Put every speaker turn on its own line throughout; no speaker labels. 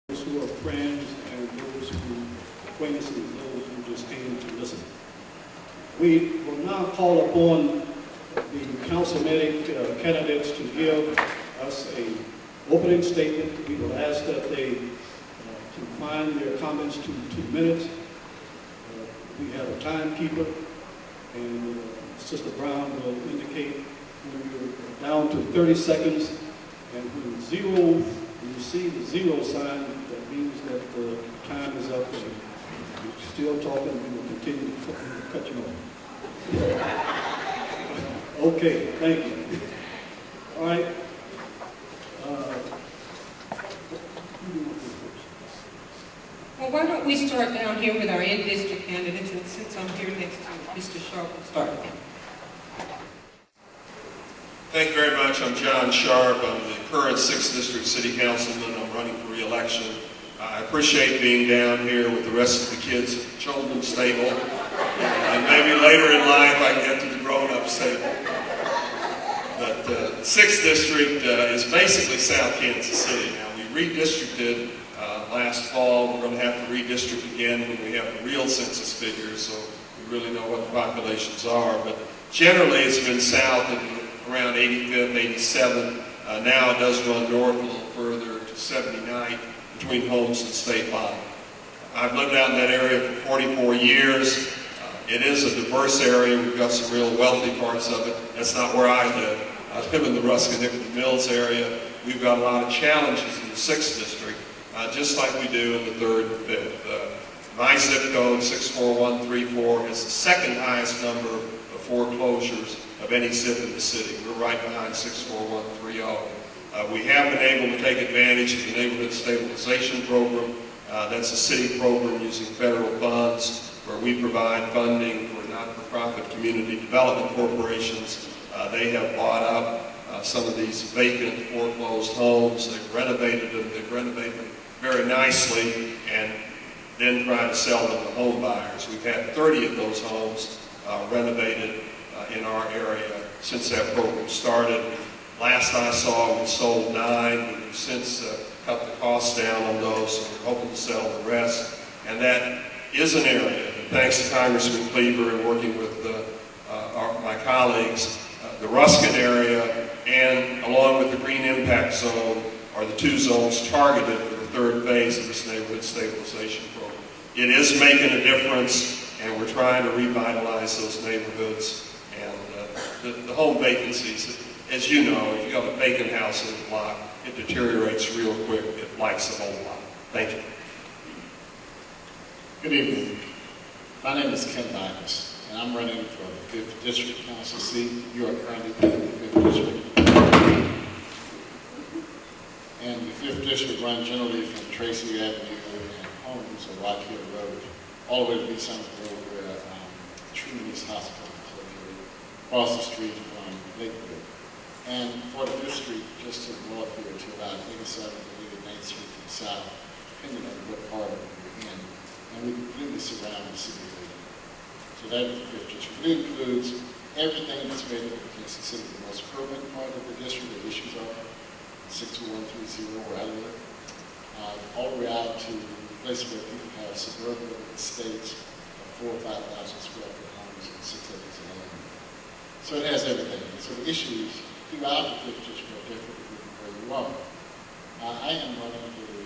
those who are friends and those who acquaintances, those who just came to listen. We will now call upon the councilmanic candidates to give us an opening statement. We will ask that they confine their comments to 2 minutes. We have a timekeeper, and Sister Brown will indicate when you're down to 30 seconds, and when you see the zero sign, that means that the time is up, and if you're still talking, we will continue to cut you off. Okay, thank you. All right.
Well, why don't we start down here with our in-district candidates, and since I'm here next to Mr. Sharp, we'll start with him.
Thank you very much. I'm John Sharp. I'm the current 6th District City Councilman. I'm running for re-election. I appreciate being down here with the rest of the kids at the children's table. And maybe later in life I can get to the grown-ups table. But the 6th District is basically South Kansas City. Now, we redistricted last fall. We're going to have to redistrict again when we have the real census figures, so we really know what the populations are. But generally it's been south of around 85th, 87. Now it does run north a little further to 79 between Holmes and State Line. I've lived out in that area for 44 years. It is a diverse area. We've got some real wealthy parts of it. That's not where I live. I live in the Ruskin-Nickel Mills area. We've got a lot of challenges in the 6th District, just like we do in the 3rd and 5th. My zip code, 64134, is the second highest number of foreclosures of any zip in the city. We're right behind 64130. We have been able to take advantage of the Neighborhood Stabilization Program. That's a city program using federal funds where we provide funding for not-for-profit community development corporations. They have bought up some of these vacant foreclosed homes. They've renovated them. They've renovated them very nicely and then try to sell them to home buyers. We've had 30 of those homes renovated in our area since that program started. Last I saw, we sold 9. We've since cut the costs down on those, so we're hoping to sell the rest. And that is an area that, thanks to Congressman Cleaver and working with my colleagues, the Ruskin area and along with the Green Impact Zone are the 2 zones targeted for the 3rd phase of this Neighborhood Stabilization Program. It is making a difference, and we're trying to revitalize those neighborhoods. And the home vacancies, as you know, if you have a vacant house in the block, it deteriorates real quick. It lights the whole lot. Thank you.
Good evening. My name is Ken Backus, and I'm running for the 5th District Council seat. You are currently in the 5th District. And the 5th District runs generally from Tracy Avenue and Holmes or Rock Hill Road, all the way to East Summit Road where Trinity Hospital is located, across the street from Lakewood. And for the district, just to the north here to about 87th and 89th Street to the south, depending on what part of it you're in. And we completely surround the city of Lakewood. So that is the 5th District. It includes everything that's made up of Kansas City. The most urban part of the district, the issues are 62130 where I live, all the way out to places where people have suburban estates of 4,000 or 5,000 square foot homes and 6 acres of land. So it has everything. So the issues throughout the 5th District are different depending on where you are. I am running for the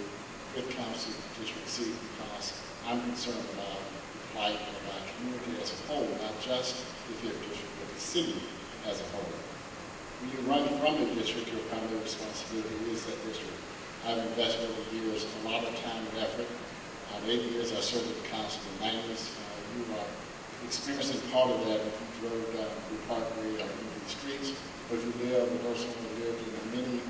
5th Council District seat because I'm concerned about the plight of our community as a whole, not just the 5th District, but the city as a whole. When you run from the district, your primary responsibility is that district. I've invested over the years a lot of time and effort. 8 years I served at the council in the 90s. You are experiencing part of that if you drove down through Parkway or into the streets, or if you live, and those who lived in the many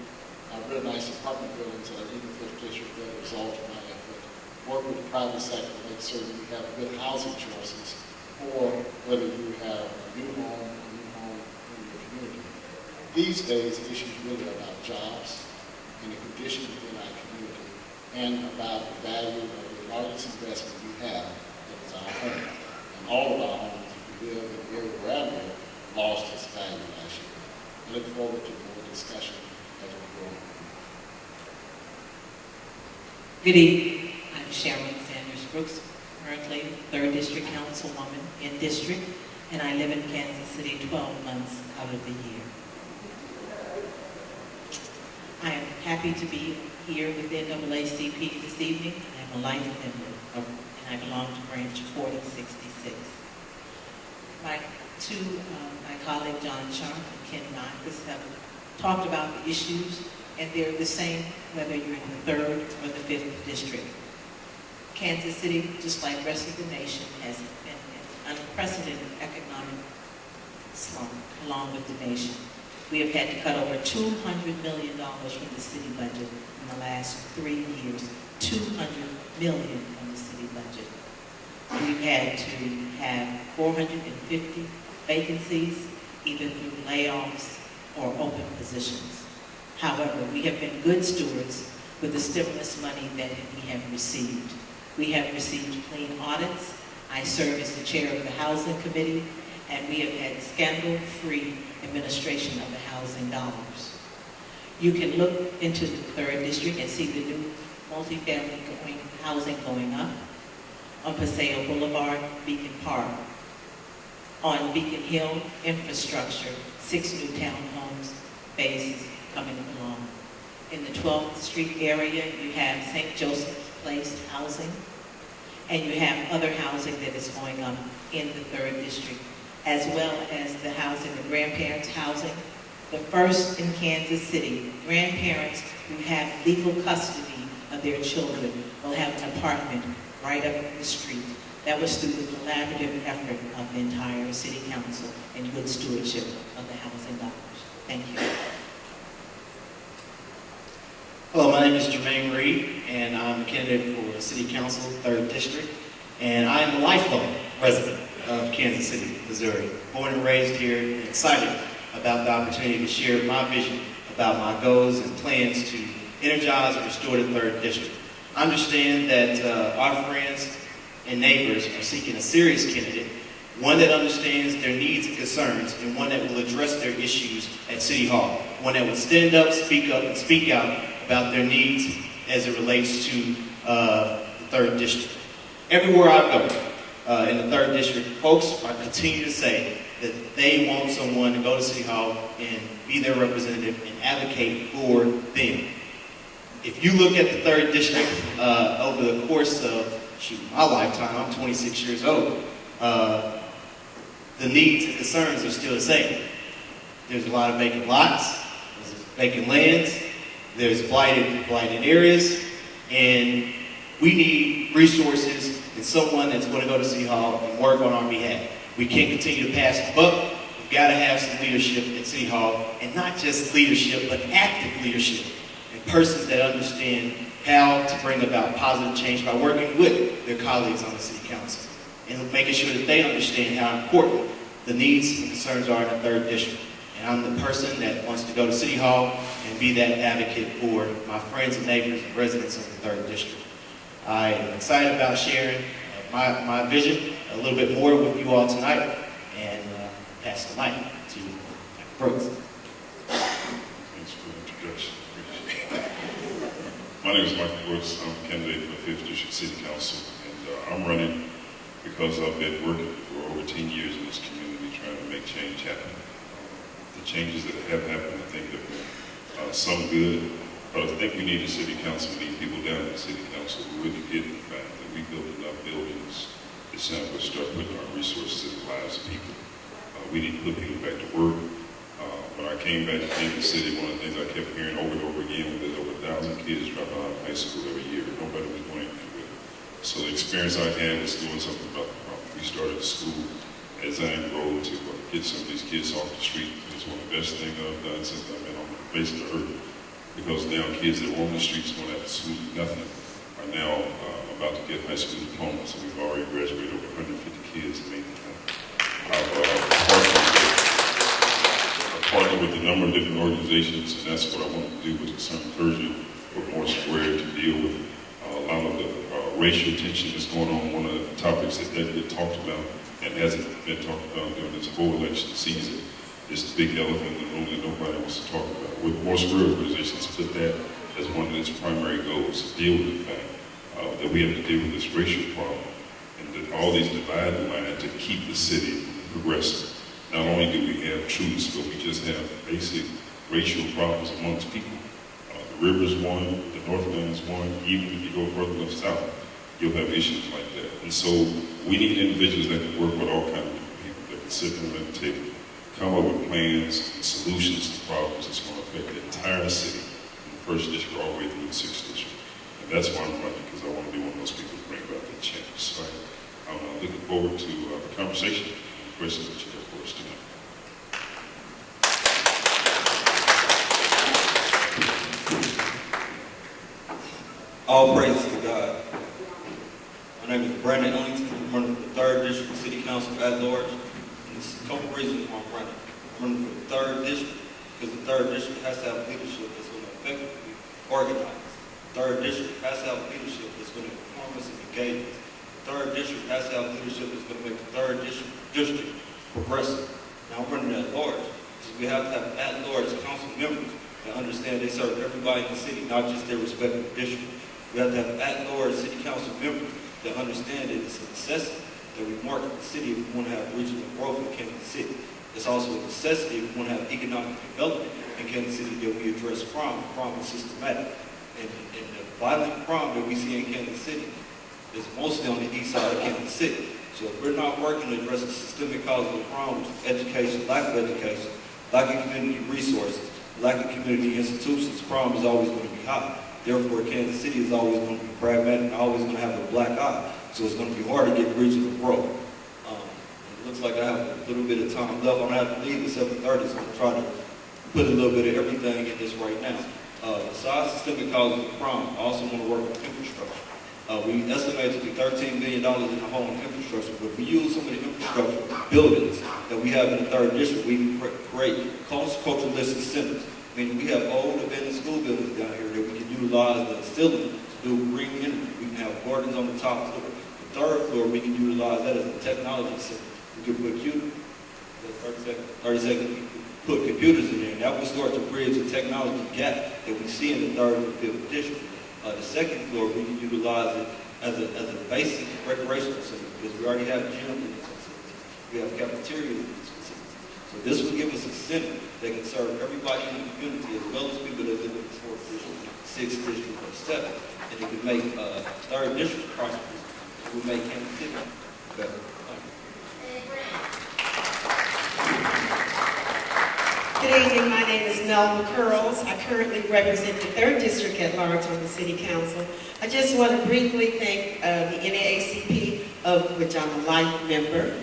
real nice apartment buildings that are in the 5th District that result of my effort. Work with the private sector to make certain you have good housing choices, or whether you have a new home in your community. These days, the issue is really about jobs and the conditions within our community and about the value of the largest investment we have, that is our home. And all of our homes, if you live in the area where I live, lost its value last year. I look forward to more discussion as we go on.
Good evening. I'm Sharon Sanders Brooks, currently 3rd District Councilwoman in District, and I live in Kansas City 12 months out of the year. I am happy to be here with NAACP this evening. I am a life member and I belong to branch 4066. My colleague John Sharp and Ken Marcus have talked about the issues, and they're the same whether you're in the 3rd or the 5th district. Kansas City, just like the rest of the nation, has been an unprecedented economic slump along with the nation. We have had to cut over $200 million from the city budget in the last 3 years. $200 million from the city budget. We've had to have 450 vacancies, either through layoffs or open positions. However, we have been good stewards with the stimulus money that we have received. We have received clean audits. I serve as the chair of the Housing Committee, and we have had scandal-free administration of the housing dollars. You can look into the 3rd District and see the new multifamily housing going up on Paseo Boulevard, Beacon Park. On Beacon Hill, infrastructure, 6 new townhomes, phases coming along. In the 12th Street area, you have St. Joseph's Place housing, and you have other housing that is going up in the 3rd District, as well as the housing, the grandparents' housing. The first in Kansas City, grandparents who have legal custody of their children will have an apartment right up the street. That was through the collaborative effort of the entire City Council and good stewardship of the housing dollars. Thank you.
Hello, my name is Jermaine Reed, and I'm a candidate for City Council, 3rd District, and I am a lifelong resident of Kansas City, Missouri. Born and raised here, and excited about the opportunity to share my vision about my goals and plans to energize and restore the 3rd District. I understand that our friends and neighbors are seeking a serious candidate, one that understands their needs and concerns, and one that will address their issues at City Hall, one that will stand up, and speak out about their needs as it relates to the 3rd District. Everywhere I go in the 3rd District, folks are continue to say that they want someone to go to City Hall and be their representative and advocate for them. If you look at the 3rd District over the course of my lifetime, I'm 26 years old, the needs and concerns are still the same. There's a lot of vacant lots, there's vacant lands, there's blighted areas, and we need resources and someone that's going to go to City Hall and work on our behalf. We can't continue to pass the buck. We've got to have some leadership at City Hall, and not just leadership, but active leadership, and persons that understand how to bring about positive change by working with their colleagues on the City Council and making sure that they understand how important the needs and concerns are in the 3rd District. And I'm the person that wants to go to City Hall and be that advocate for my friends and neighbors and residents of the 3rd District. I am excited about sharing my vision a little bit more with you all tonight, and pass the mic to Brooks.
Thanks for the introduction. My name is Michael Brooks. I'm a candidate for the 5th District City Council, and I'm running because I've been working for over 10 years in this community trying to make change happen. The changes that have happened, I think, have been some good, but I think we need a City Council, we need people down in the City Council who really get the fact that we build enough buildings. It's time to start putting our resources in the lives of people. We need to put people back to work. When I came back to Kansas City, one of the things I kept hearing over and over again was that over 1,000 kids drop out of high school every year. Nobody was doing anything with it. So the experience I had was doing something about the problem. We started the school at Zion Road to get some of these kids off the street. It was one of the best things I've done since I've been on the face of the earth. Because now kids that were on the streets going after school nothing are now about to get high school diplomas. And we've already graduated over 150 kids. I've partnered with a number of different organizations, and that's what I want to do with concerned clergy or more square to deal with a lot of the racial tension that's going on. One of the topics that doesn't get talked about and hasn't been talked about during this whole election season is the big elephant in the room that nobody wants to talk about. With more square organizations, put that as one of its primary goals to deal with the fact that we have to deal with this racial problem and that all these dividing lines to keep the city progressing. Not only do we have truths, but we just have basic racial problems amongst people. The river's one, the Northland's one, even if you go further north south, you'll have issues like that. And so we need individuals that can work with all kinds of different people, that can sit down at the table, come up with plans and solutions to problems that's going to affect the entire city, from the 1st district all the way through the 6th district. And that's why I'm running, because I want to be one of those people to bring about that change. So I'm looking forward to the conversation and the questions that you have for us tonight.
All praises to God. My name is Brandon Ellington. I'm running for the 3rd District City Council at large. And there's a couple reasons why I'm running. I'm running for the 3rd District because the 3rd District has to have leadership that's going to effectively organize. The 3rd District has to have leadership that's going to inform us and engage us. The 3rd District has to have leadership that's going to make the 3rd District progressive. Now I'm running at large because we have to have at-large council members that understand they serve everybody in the city, not just their respective district. We have to have at-large city council members that understand that it's a necessity that we market the city if we want to have regional growth in Kansas City. It's also a necessity if we want to have economic development in Kansas City that we address crime. Crime is systematic. And the violent crime that we see in Kansas City is mostly on the east side of Kansas City. So if we're not working to address the systemic causes of crime, which is education, lack of education, lack of community resources, lack of community institutions, crime is always going to be high. Therefore, Kansas City is always going to be pragmatic, always going to have a black eye. So it's going to be hard to get regional growth. It looks like I have a little bit of time left. I'm going to have to leave at 7:30, so I'm going to try to put a little bit of everything in this right now. Besides systemic causes of crime, I also want to work on infrastructure. We estimate to be $13 billion in the whole infrastructure, but if we use some of the infrastructure buildings that we have in the 3rd District, we can create culturalistic centers. Meaning we have old abandoned school buildings down here that we can utilize the ceiling to do green energy. We can have gardens on the top floor. The 3rd floor, we can utilize that as a technology center. We can put 30 seconds, put computers in there, and that will start to bridge the technology gap that we see in the 3rd and 5th district. The 2nd floor, we can utilize it as a basic recreational center because we already have gyms in this facility. We have cafeterias in this facility. So this will give us a center that can serve everybody in the community as well as people that live in the 4th district, 6th district, or 7th. And it can make 3rd district prosperous. It will make Kansas City better.
Good evening, my name is Melba Curls. I currently represent the 3rd District at large on the City Council. I just want to briefly thank the NAACP, of which I'm a life member,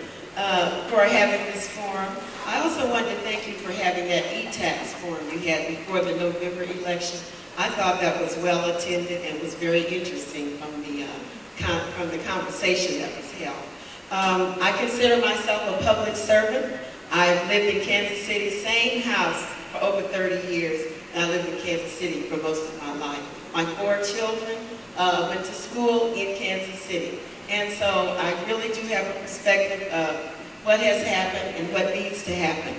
for having this forum. I also want to thank you for having that e-tax forum you had before the November election. I thought that was well attended and was very interesting from the conversation that was held. I consider myself a public servant. I've lived in Kansas City, same house for over 30 years, and I lived in Kansas City for most of my life. My 4 children went to school in Kansas City, and so I really do have a perspective of what has happened and what needs to happen.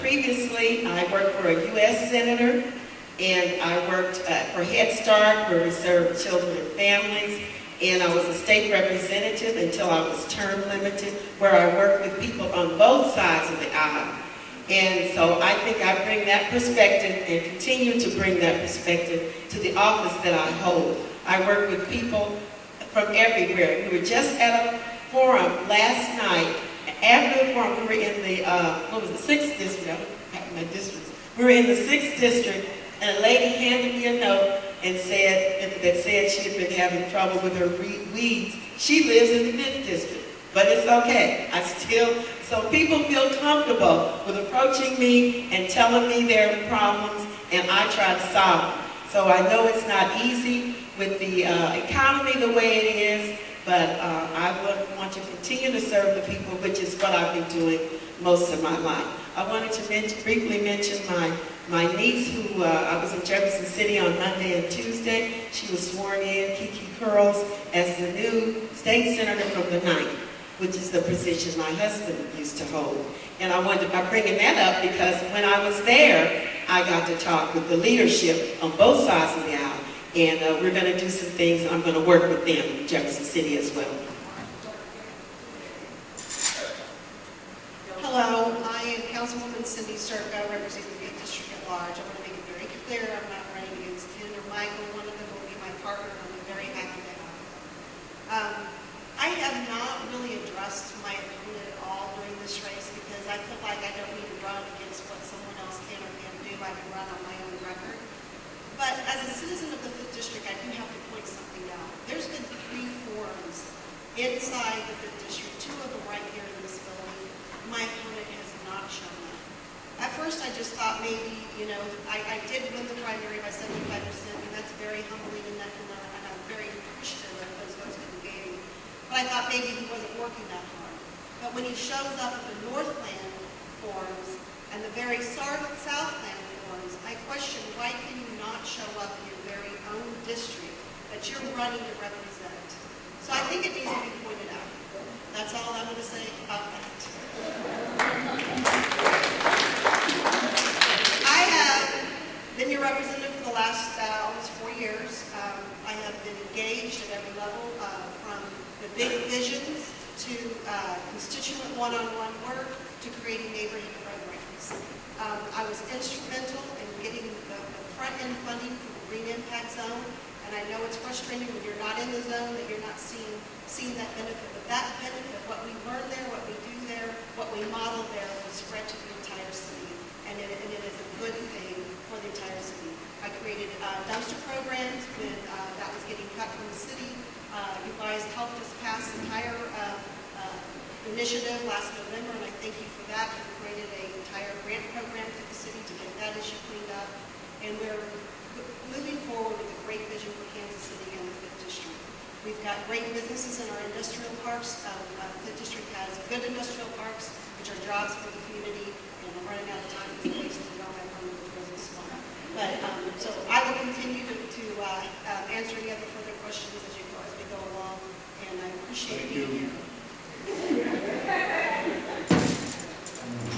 Previously, I worked for a U.S. Senator, and I worked for Head Start, where we serve children and families. And I was a state representative until I was term limited, where I worked with people on both sides of the aisle. And so I think I bring that perspective and continue to bring that perspective to the office that I hold. I work with people from everywhere. We were just at a forum last night. After the forum, we were in the, 6th district? I don't have my districts. We were in the 6th district, and a lady handed me a note and said she had been having trouble with her weeds. She lives in the 5th district, but it's okay. So people feel comfortable with approaching me and telling me their problems, and I try to solve them. So I know it's not easy with the economy the way it is, but I would want to continue to serve the people, which is what I've been doing most of my life. I wanted to briefly mention my niece, who I was in Jefferson City on Monday and Tuesday. She was sworn in, Kiki Curls, as the new state senator from the 9th, which is the position my husband used to hold. And I'm bringing that up because when I was there, I got to talk with the leadership on both sides of the aisle, and we're going to do some things. I'm going to work with them in Jefferson City as well.
Hello, I am Councilwoman Cindy Circa, representing the 5th District at large. I want to make it very clear I'm not running against Ken or Michael. One of them will be my partner, and I'm very happy to have him. I have not really addressed my opponent at all during this race because I feel like I don't need to run against what someone else can or can't do. I can run on my own record. But as a citizen of the 5th District, I do have to point something out. There's been 3 forums inside the 5th District, 2 of them right here in this building. My opponent has not shown up. At first, I just thought maybe, I did win the primary by 75%, and that's very humbling, and I'm very appreciative of those votes that he gave me. But I thought maybe he wasn't working that hard. But when he shows up at the Northland forums and the very Southland forums, I question why can you not show up in your very own district that you're running to represent? So I think it needs to be pointed out. That's all I'm going to say about that. I have been your representative for the last almost 4 years. I have been engaged at every level, from the big visions to constituent one-on-one work to creating neighborhood programs. I was instrumental in getting the front-end funding for the Green Impact Zone, and I know it's frustrating when you're not in the zone that you're not seeing that benefit. But that benefit, what we learn there, what we do there, what we model there, will spread to the entire city, and it is a good thing for the entire city. I created dumpster programs when that was getting cut from the city. You guys helped us pass the entire initiative last November, and I thank you for that. We created an entire grant program for the city to get that issue cleaned up, and we're moving forward with a great vision for Kansas City and the 5th District. We've got great businesses in our industrial parks. The 5th District has good industrial parks, which are jobs for the community, and I'm running out of time because we don't have room for the business smart. But so I will continue to answer any other further questions as we go along, and I appreciate being here.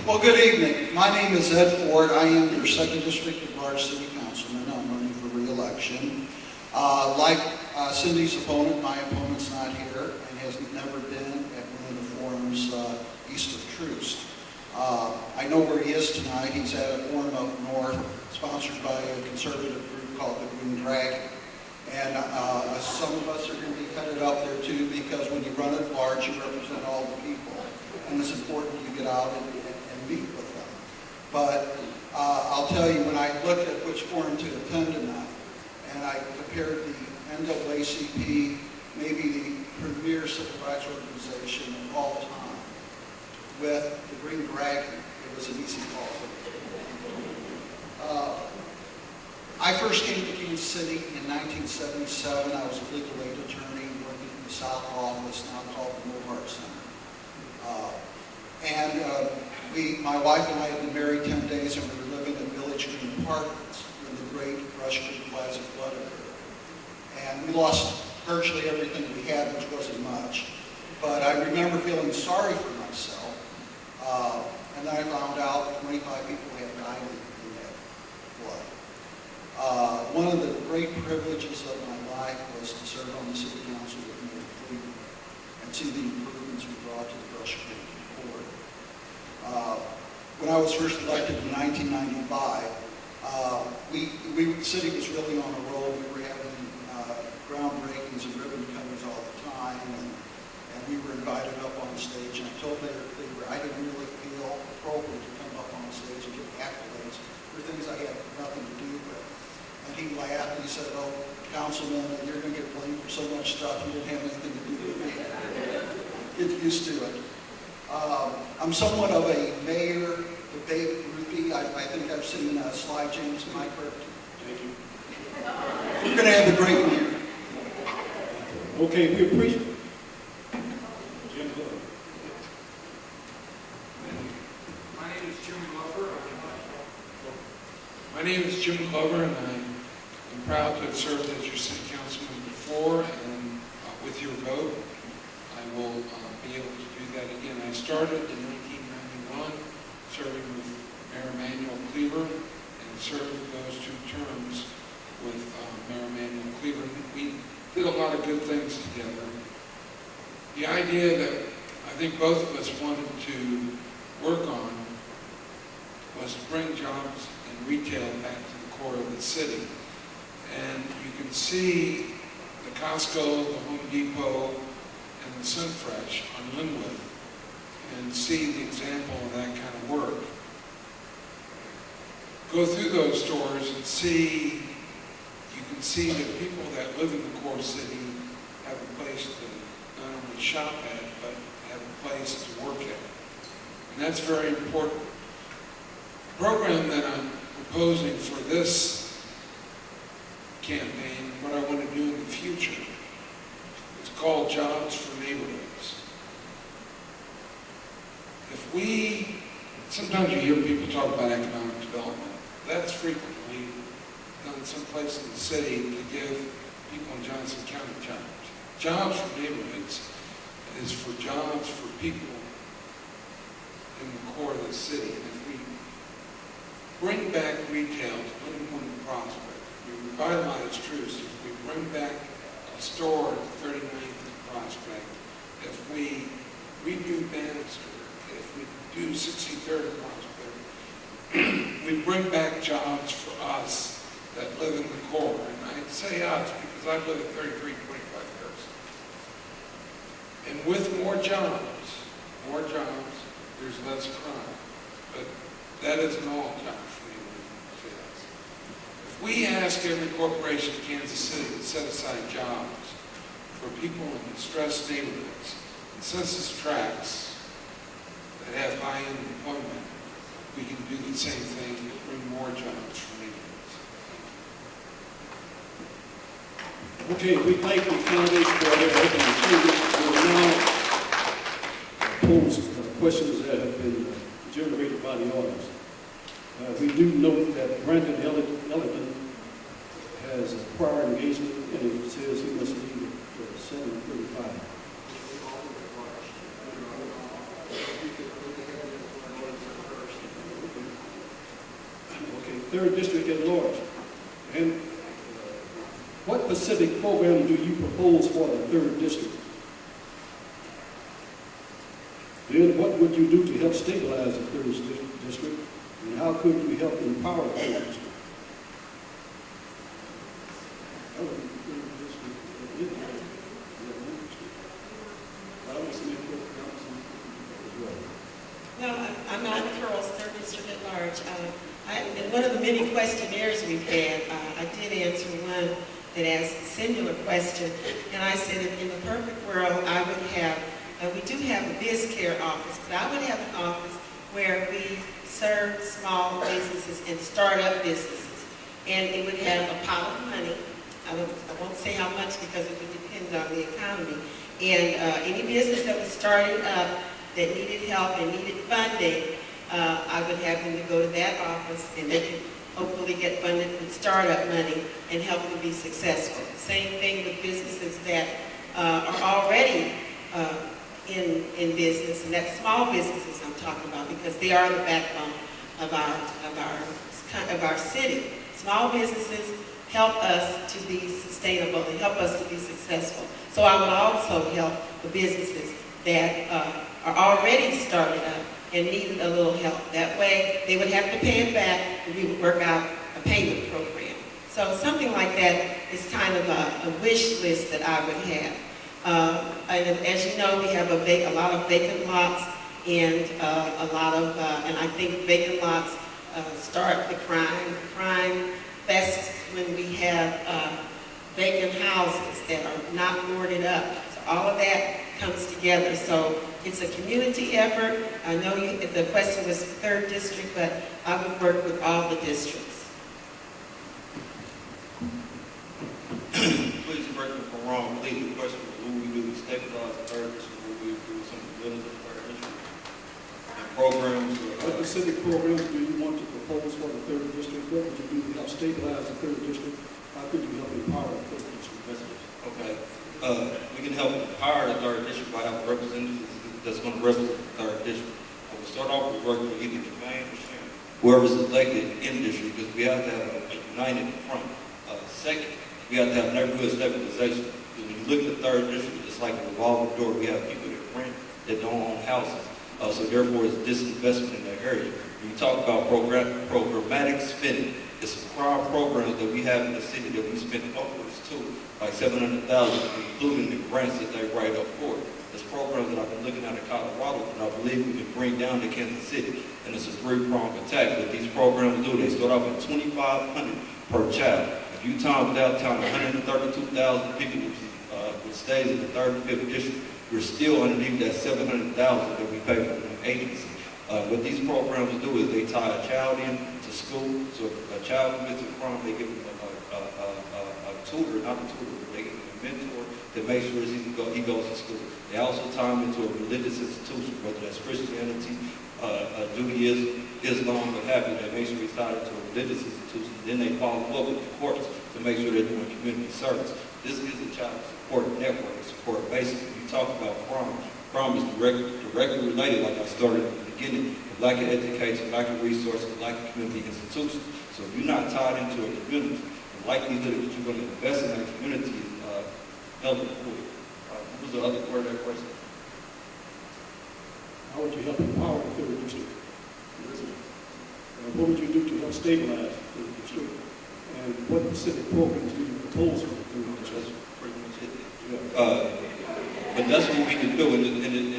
Well, good evening. My name is Ed Ford. I am your 2nd District at large city councilman. I'm running for re-election. Like Cindy's opponent, my opponent's not here and has never been at one of the forums east of Troost. I know where he is tonight. He's at a forum up north sponsored by a conservative group called the Green Dragon. And some of us are going to be headed up there too, because when you run at large, you represent all the people. And it's important you get out and meet with them. But I'll tell you, when I looked at which forum to attend tonight, and I compared the NAACP, maybe the premier civil rights organization of all time, with the Green Dragon, it was an easy call. I first came to Kansas City in 1977. I was a legal aid attorney working in the South Office, now called the Mohart Center. My wife and I had been married 10 days, and we were living in Village Green Apartments when the Great Rush Creek Plaza flood occurred. And we lost virtually everything we had, which wasn't much. But I remember feeling sorry for myself. And then I found out 25 people had died in that flood. One of the great privileges of my life was to serve on the city council with Mayor Cleveland and see the improvements we brought to the Rush Creek Corridor. When I was first elected in 1995, the city was really on a roll. We were having groundbreakings and ribbon cuttings all the time, and we were invited up on stage. And I told Mayor Cleaver I didn't really feel appropriate to come up on stage and give accolades for things I had nothing to do with. And he laughed and he said, "Oh, Councilman, you're going to get blamed for so much stuff. You didn't have anything to do with me." Get used to it. I'm somewhat of a mayor debate groupie. I think I've seen Sly James. Am I correct?
Thank you.
We're going to have a great year.
Okay, we appreciate Jim Glover.
My name is Jim Glover. My name is Jim Glover, and I'm proud to have served as your city councilman before, and with your vote, I will be able to do that again. I started in 1991 serving with Mayor Emanuel Cleaver, and did a lot of good things together. The idea that I think both of us wanted to work on was to bring jobs in retail back to the core of the city. And you can see the Costco, the Home Depot, and the Sunfresh on Linwood, and see the example of that kind of work. Go through those stores and see, you can see that people that live in the core city have a place to not only shop at, but have a place to work at. And that's very important. The program that I'm proposing for this campaign, what I want to do in the future, is called Jobs for Neighborhoods. If we, sometimes you hear people talk about economic development. That's frequently done someplace in the city to give people in Johnson County jobs. Jobs for Neighborhoods is for jobs for people in the core of the city. And if we bring back retail to Linwood and Prospect, if we revitalize Truce, if we bring back a store at 39th and Prospect, if we redo Bannister, if we do 63rd and Prospect, we bring back jobs for us that live in the core. And I say us because I live at 3325 Harrison. And with more jobs, there's less crime. But that isn't all jobs for me. If we ask every corporation in Kansas City to set aside jobs for people in distressed neighborhoods, and census tracts that have high unemployment, we can do the same thing and bring more jobs for neighborhoods.
Okay, we thank the candidates for their opening statements. We will now pose questions that have been generated by the audience. We do note that Brandon Ellington has a prior engagement, and it says he must leave at 7:35. Okay, 3rd District at large. And what specific program do you propose for the 3rd District? Then what would you do to help stabilize the 3rd District? And how could you help empower the 3rd District? That would be the 3rd District. I don't see any as well.
No, I'm Alma Curls, 3rd District at large. In one of the many questionnaires we've had, I did answer one that asked a similar question, and I said in the perfect world, I would have, we do have a biz care office, but I would have an office where we serve small businesses and start-up businesses, and it would have a pot of money. I won't say how much because it would depend on the economy, and any business that was starting up that needed help and needed funding, I would have them to go to that office, and they could hopefully get funded with startup money and help them be successful. Same thing with businesses that are already in business, and that's small businesses I'm talking about because they are the backbone of our city. Small businesses help us to be sustainable and help us to be successful. So I would also help the businesses that are already started up and needed a little help. That way, they would have to pay it back, and we would work out a payment program. So something like that is kind of a wish list that I would have. And as you know, we have a lot of vacant lots, and and I think vacant lots start the crime. Crime fests when we have vacant houses that are not boarded up. So all of that comes together. So it's a community effort. I know the question was 3rd District, but I would work with all the districts.
Please correct me if I'm wrong. I think the question was, what would we do to stabilize the 3rd District? What would we do with some of the buildings of the 3rd District? And programs?
What specific programs do you want to propose for the 3rd District? What would you do to help stabilize the 3rd District? How could you help empower the 3rd District residents?
Okay. We can help empower the 3rd District by having representatives that's going to represent the 3rd District. We'll start off with working with either Jermaine or Sharon, whoever's elected in the district, because we have to have a united front. Second, we have to have neighborhood stabilization. third district, it's like a revolving door. We have people that rent that don't own houses. So therefore, it's disinvestment in that area. When you talk about programmatic spending, it's some crime programs that we have in the city that we spend upwards to, like $700,000, including the grants that they write up for. It's programs that I've been looking at in Colorado, and I believe we can bring down to Kansas City. And it's a three-pronged attack. What these programs do, they start off at $2,500 per child. If you time downtown 132,000 people, which stays in the 3rd and 5th district, we're still underneath that $700,000 that we pay for an agency. What these programs do is they tie a child in to school. So if a child commits a crime, they give them a tutor, not a tutor, but they give them a mentor that makes sure he goes to school. They also tie him into a religious institution, whether that's Christianity, Judaism, Islam, what have you. They make sure he's tied into a religious institution. Then they follow up with the courts to make sure they're doing community service. This is a child support network, a support basis. When you talk about crime is directly related, like I started at the beginning, with lack of education, lack of resources, lack of community institutions. So if you're not tied into a community, the likelihood that you're going to invest in that community is held poor. What was the other part of that question?
How would you help empower the third district? What would you do to help stabilize the district? And what specific programs do you propose for the third district?
That's pretty much it. But that's what we can do, and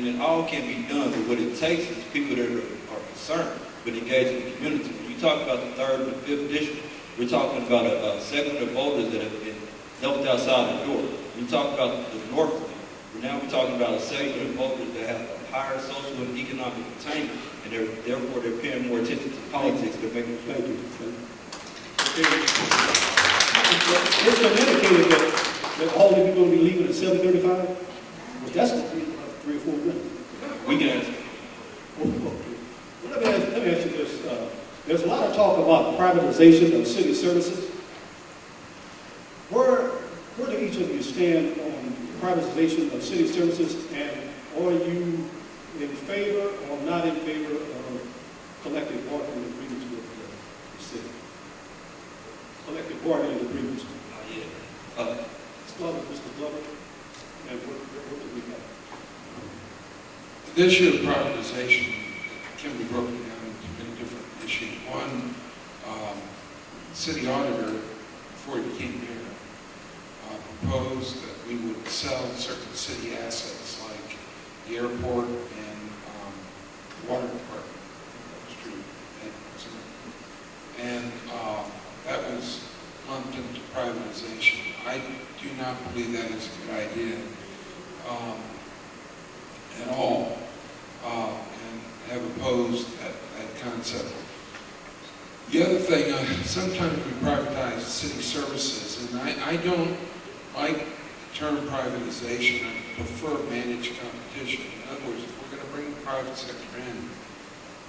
it all can be done. But what it takes is people that are concerned with engaging the community. When you talk about the 3rd and 5th district, we're talking about a segment of voters that have been left outside the door. When you talk about the North, now we're talking about a segment of voters that have a higher social and economic attainment, and therefore they're paying more attention to politics than making sure.
Thank you. It's been indicated that all of you are going to be leaving at 7:35. Well, that's going to be about 3 or 4 minutes.
We can answer.
Well, let me ask you this. There's a lot of talk about privatization of city services. Where do each of you stand on privatization of city services, and are you in favor or not in favor of collective bargaining agreements with the city? Collective bargaining agreements. Start with Mr. Glover, and what do we have?
The issue of privatization can be broken down into many different issues. One, city auditor, before he became mayor, proposed that we would sell certain city assets like the airport and the water department. That was true. And that was lumped into privatization. I do not believe that is a good idea at all, and have opposed that concept. The other thing, sometimes we privatize city services, and I don't like the term privatization. I prefer managed competition. In other words, if we're going to bring the private sector in,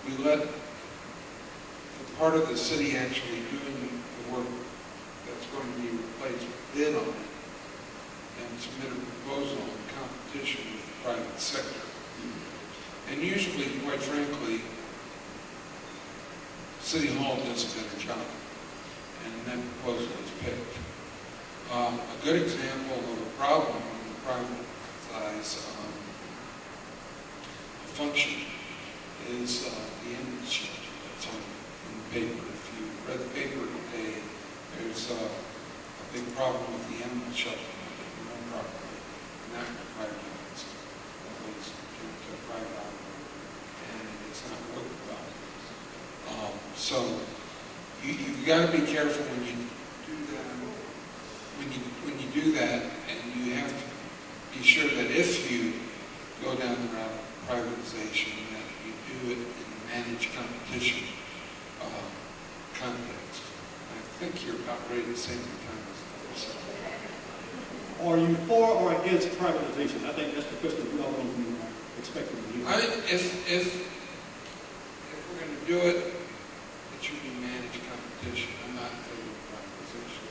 we let the part of the city actually doing the work that's going to be replaced bid on it and submit a proposal in competition with the private sector. And usually, quite frankly, City Hall does a better job, and that proposal is picked. A good example of a problem when you privatize a function is the ambulance shelter that's in the paper. If you read the paper today, there's a big problem with the ambulance shelter not being run properly, and that privatized. That was to a private operator, and it's not working well. So you've got to be careful when you do that. When you do that, and you have to be sure that if you go down the route of privatization, that you do it in a managed competition context. I think you're about ready to say the time as the
Are you for or against privatization? I think that's the question we all going to be expecting to hear.
If we're going to do it, it should be managed competition. I'm not in favor of privatization.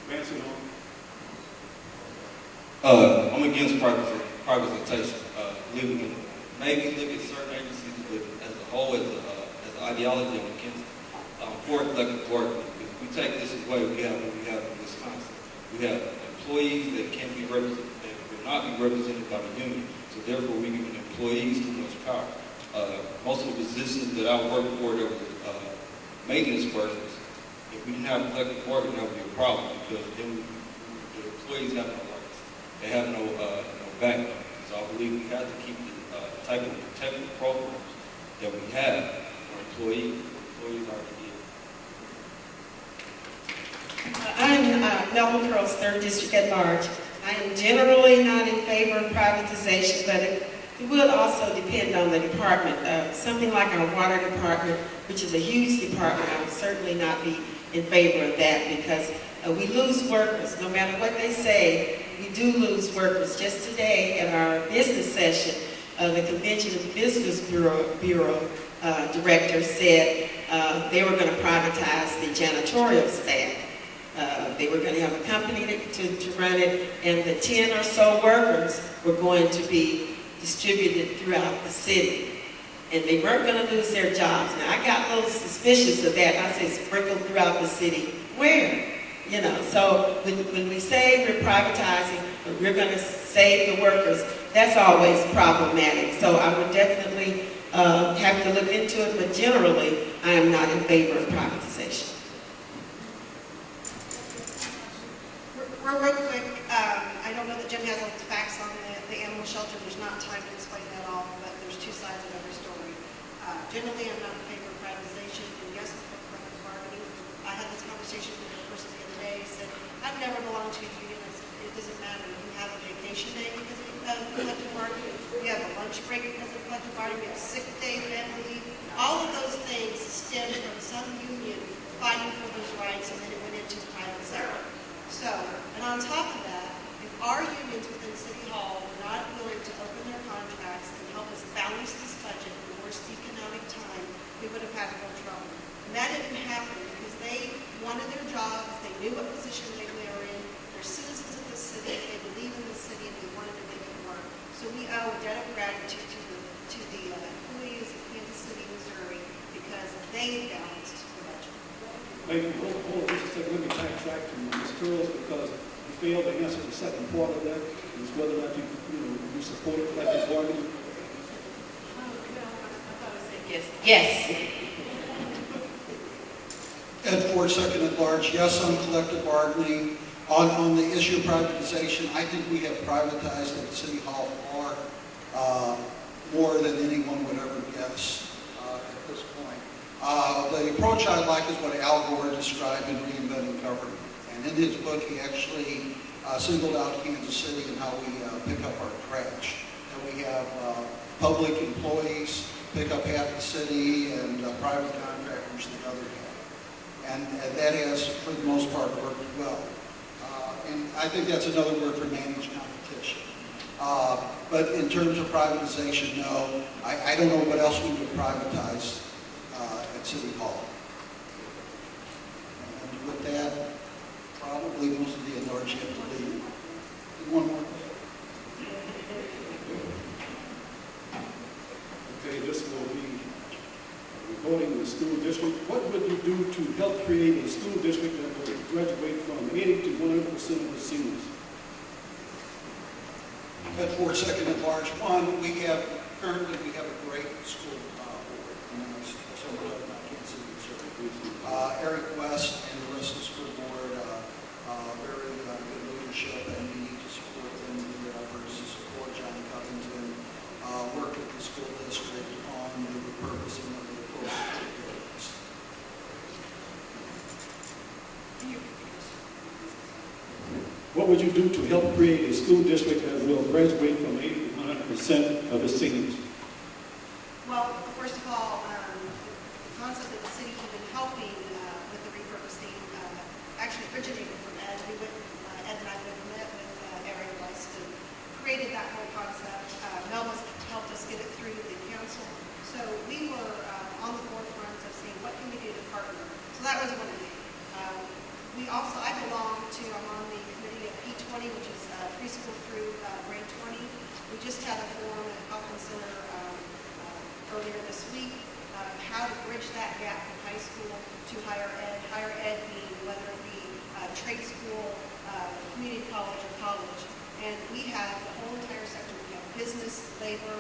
Advancing on.
I'm against privatization. Maybe look at certain agencies, but as a whole, as an ideology, I'm against for collective bargaining. If we take this away, we have what we have in Wisconsin. We have employees that can't be represented, not be represented by the union. So therefore, we're giving employees too much power. Most of the positions that I work for that were maintenance workers, if we didn't have collective bargaining, that would be a problem because then the employees have no rights. They have no backup. So I believe we have to keep the type of protective programs that we have for employees. Employees are
I'm Melvin Pearl's 3rd District at Large. I am generally not in favor of privatization, but it will also depend on the department. Something like our water department, which is a huge department, I would certainly not be in favor of that because we lose workers. No matter what they say, we do lose workers. Just today at our business session, the Convention of Business Bureau director said they were going to privatize the janitorial staff. They were going to have a company to run it, and the 10 or so workers were going to be distributed throughout the city. And they weren't going to lose their jobs. Now, I got a little suspicious of that. I said, sprinkled throughout the city. Where? You know, so when we say we're privatizing, but we're going to save the workers, that's always problematic. So I would definitely have to look into it, but generally, I am not in favor of privatization.
Real quick, I don't know that Jim has all the facts on the animal shelter. There's not time to explain that all, but there's two sides of every story. Generally, I'm not in favor of privatization, and yes, it's for collective bargaining. I had this conversation with a person the other day. He said, I've never belonged to a union. I said, it doesn't matter. You have a vacation day because of collective bargaining. You have a lunch break because of collective bargaining. You have sick day, family leave. All of those things stem from some union fighting for those rights, and then it went into the private sector. So, and on top of that, if our unions within City Hall were not willing to open their contracts and help us balance this budget in the worst economic time, we would have had real trouble. And that didn't happen because they wanted their jobs, they knew what position they were in, they're citizens of the city, they believe in the city, and they wanted to make it work. So we owe a debt of gratitude to the employees of Kansas City, Missouri, because they balanced the budget.
Maybe, hold on just a second, let me backtrack to Ms. Curls because you failed to answer the second part of that, is whether or not you support collective bargaining.
Yes.
Ed Ford, 2nd at Large. Yes on collective bargaining. On the issue of privatization, I think we have privatized at City Hall far more than anyone would ever guess at this point. The approach I like is what Al Gore described in Reinventing Government. And in his book, he actually singled out Kansas City and how we pick up our trash. And we have public employees pick up half the city and private contractors the other half. And that has, for the most part, worked well. And I think that's another word for managed competition. But in terms of privatization, no. I don't know what else we would privatize at City Hall. And with that, probably most of the at-large have to leave. One more.
Okay, this will be regarding the school district. What would you do to help create a school district that will graduate from 80 to 100% of the seniors?
Ed Ford, 2nd at Large. One, currently we have a great school board. And that's someone I can't see Eric West and the rest of the school board, very good leadership, and we need to support them in their efforts to support John Covington, work with the school district on the repurposing of the appropriate buildings.
What would you do to help create a school district that will graduate from 80 to 100% of its seniors?
Well, first of all, the concept of the city even helping with the repurposing actually originated from Ed. Ed and I met with Eric West and created that whole concept. Mel has helped us get it through the council. So we were on the forefront of saying, what can we do to partner? So that was one of the I'm on the committee of P20, which is preschool through grade 20. We just had a forum at Hopkins Center earlier this week, how to bridge that gap from high school to higher ed being whether it be trade school, community college, or college. And we have the whole entire sector. We have business, labor,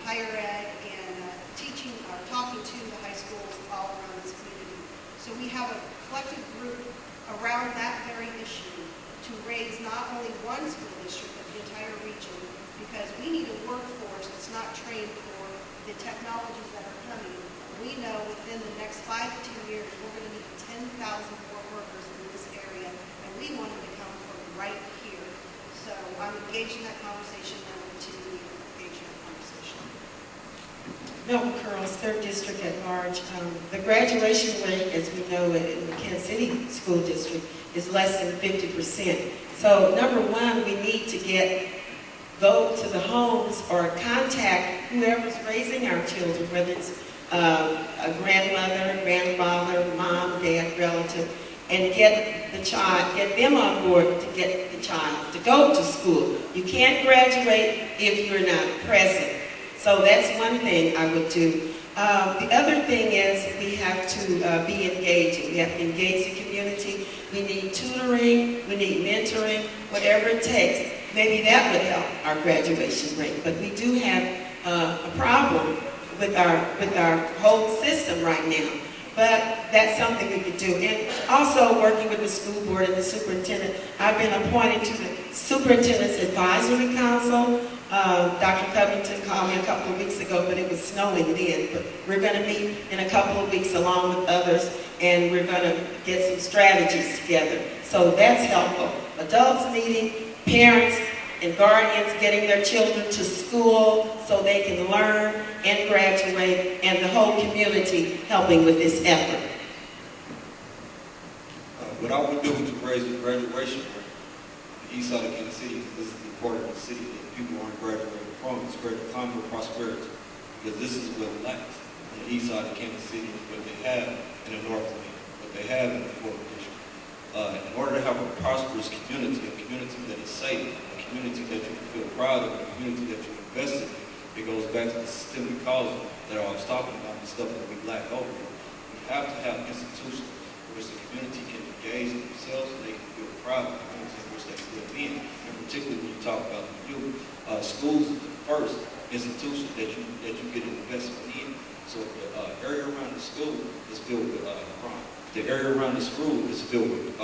higher ed, and teaching, talking to the high schools all around this community. So we have a collective group around that very issue to raise not only one school district, but the entire region, because we need a workforce that's not trained for the technologies that are coming. We know within the next 5 to 10 years, we're going to need 10,000 more workers in this area, and we want them to come from right here. So I'm engaged in that conversation, and I'm continuing to engage in that conversation.
Melvin Curls, 3rd District at large. The graduation rate, as we know in the Kansas City School District, is less than 50%. So number one, we need to go to the homes or contact whoever's raising our children, whether it's a grandmother, grandfather, mom, dad, relative, and get them on board to get the child to go to school. You can't graduate if you're not present. So that's one thing I would do. The other thing is we have to be engaging. We have to engage the community. We need tutoring, we need mentoring, whatever it takes. Maybe that would help our graduation rate. But we do have a problem with our whole system right now. But that's something we could do. And also working with the school board and the superintendent, I've been appointed to the Superintendent's Advisory Council. Dr. Covington called me a couple of weeks ago, but it was snowing then. But we're going to meet in a couple of weeks along with others, and we're going to get some strategies together. So that's helpful. Adults meeting, parents and guardians getting their children to school so they can learn and graduate, and the whole community helping with this effort.
What I would do is to raise the graduation rate in the east side of Kansas City, because this is the part of the city that people aren't graduating from. It's great climate of prosperity, because this is what lacks on the east side of Kansas City, what they have in the north end, what they have in the 4th district. In order to have a prosperous community, a community that is safe, a community that you can feel proud of, a community that you invest in, it goes back to the systemic causes that I was talking about, the stuff that we lack over. We have to have institutions in which the community can engage in themselves and they can feel proud of the community in which they live in. And particularly when you talk about the youth, schools is the first institution that you get an investment in. So the area around the school is filled with crime. The area around the school is filled with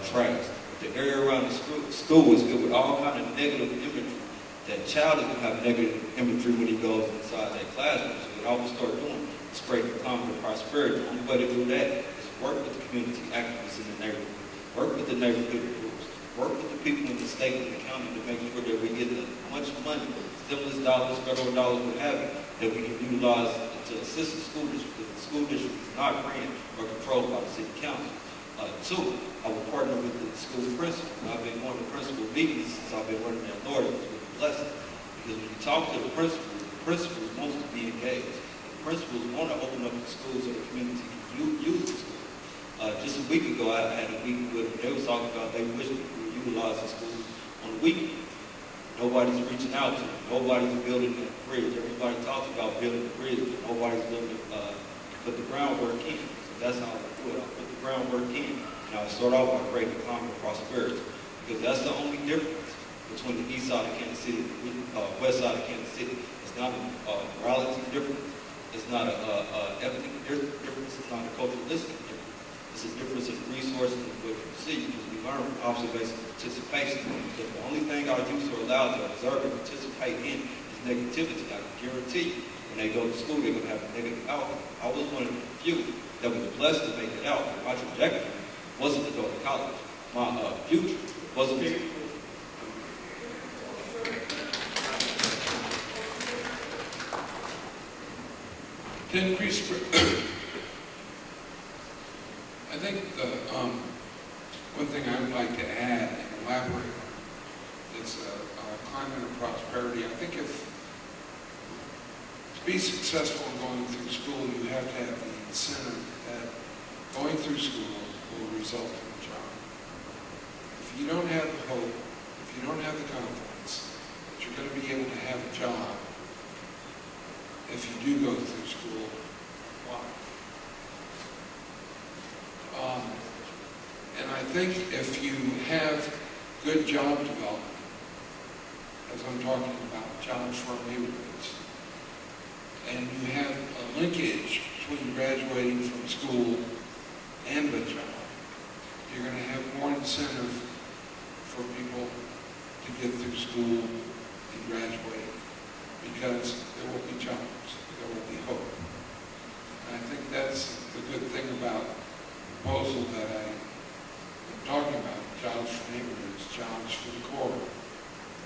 trash. The area around the school is filled with all kind of negative imagery. That child is going to have negative imagery when he goes inside that classroom. So what I will start doing is create a climate of prosperity. The only way to do that is work with the community activists in the neighborhood, work with the neighborhood groups, work with the people in the state and the county to make sure that we get as much money, stimulus dollars, federal dollars, what have you, that we can utilize to assist the school district, because the school district is not ran or controlled by the city council. Two, I will partner with the school principal. I've been going to principal meetings since I've been running that authority, which was a blessing. Because when you talk to the principals want to be engaged. The principals want to open up the schools so the community can use the schools. Just a week ago, I had a meeting with them. They were talking about they wish we would utilize the schools on the weekend. Nobody's reaching out to them. Nobody's building a bridge. Everybody talks about building a bridge, but nobody's willing to put the groundwork in. So that's how I do it. I put the groundwork in, and I start off by creating a climate of prosperity, because that's the only difference between the east side of Kansas City and the west side of Kansas City. It's not a morality difference. It's not a ethnic difference. It's not a culturalistic difference. It's a difference in resources and what you see, because we learn from observation and participation. Because the only thing our youth are allowed to observe and participate in is negativity. I can guarantee you, when they go to school, they're going to have a negative outcome. I was one of the few that was blessed to make it out. My trajectory wasn't to go to college. My future wasn't to...
To increase, I think the one thing I would like to add and elaborate on is a climate of prosperity. I think if to be successful in going through school, you have to have the incentive that going through school will result in a job. If you don't have the hope, if you don't have the confidence that you're going to be able to have a job, if you do go through school, why? And I think if you have good job development, because I'm talking about jobs for our neighborhoods. And you have a linkage between graduating from school and the job. You're going to have more incentive for people to get through school and graduate because there will be jobs, there will be hope. And I think that's the good thing about the proposal that I am talking about, jobs for neighborhoods, jobs for the core,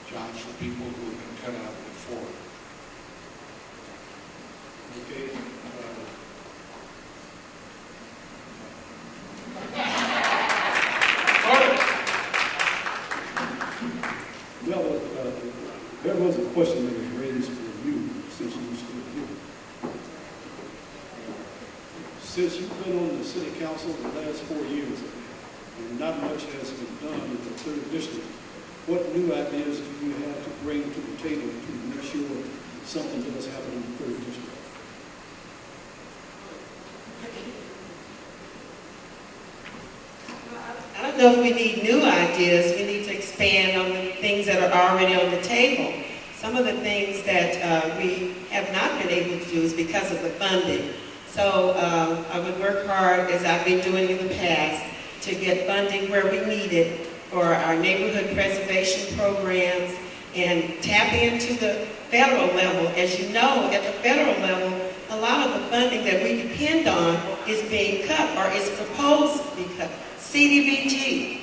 jobs for people who have been cut out before.
Okay. There was a question that was raised for you since you stood here. Since you've been on the city council the last 4 years, and not much has been done in the 3rd district, what new ideas do you have to bring to the table to make sure something does happen in the 3rd district?
I don't know if we need new ideas. We need to expand on the things that are already on the table. Some of the things that we have not been able to do is because of the funding. So I would work hard, as I've been doing in the past, to get funding where we need it for our neighborhood preservation programs and tap into the federal level. As you know, at the federal level, a lot of the funding that we depend on is being cut or is proposed to be cut. CDBG,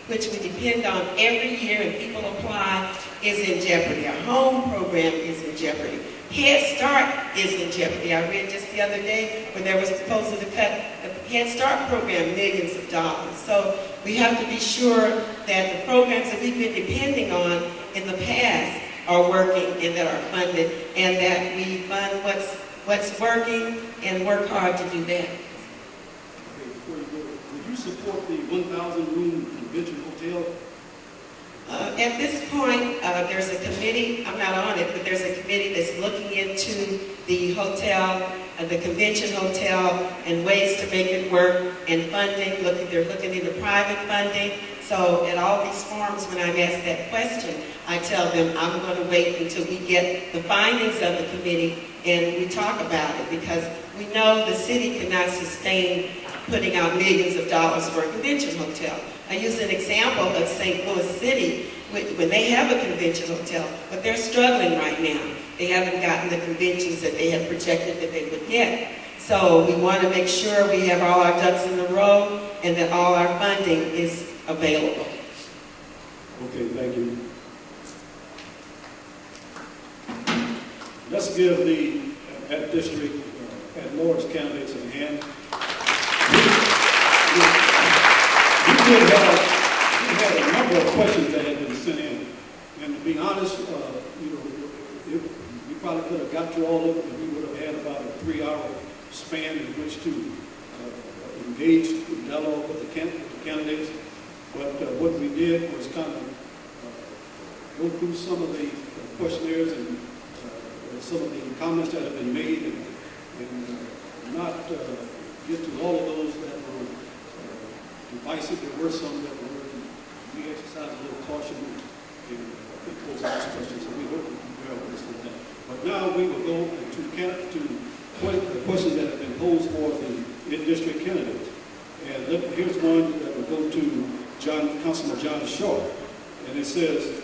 which we depend on every year and people apply, is in jeopardy. Our home program is in jeopardy. Head Start is in jeopardy. I read just the other day when there was a proposal to cut the Head Start program millions of dollars. So we have to be sure that the programs that we've been depending on in the past are working and that are funded, and that we fund what's working and work hard to do that.
Before you go, would you support the 1,000-room convention hotel?
At this point, there's a committee, I'm not on it, but there's a committee that's looking into the hotel, the convention hotel, and ways to make it work, and funding. They're looking into private funding. So at all these forums, when I'm asked that question, I tell them I'm going to wait until we get the findings of the committee and we talk about it, because we know the city cannot sustain putting out millions of dollars for a convention hotel. I use an example of St. Louis City when they have a convention hotel, but they're struggling right now. They haven't gotten the conventions that they had projected that they would get. So we want to make sure we have all our ducks in a row and that all our funding is available.
Okay, thank you. Let's give the at-district, at-large candidates a hand. We had a number of questions that had been sent in, and to be honest, we probably could have got through all of it, and we would have had about a 3-hour span in which to engage in dialogue with the candidates. But what we did was kind of go through some of the questionnaires and some of the comments that have been made, and not get to all of those that were divisive. There were some that were, we exercised a little caution in those questions, so we hope you can bear with us on that. But now we will go to the questions that have been posed for the in-district candidates. And here's one that will go to Councilman John Sharp, and it says,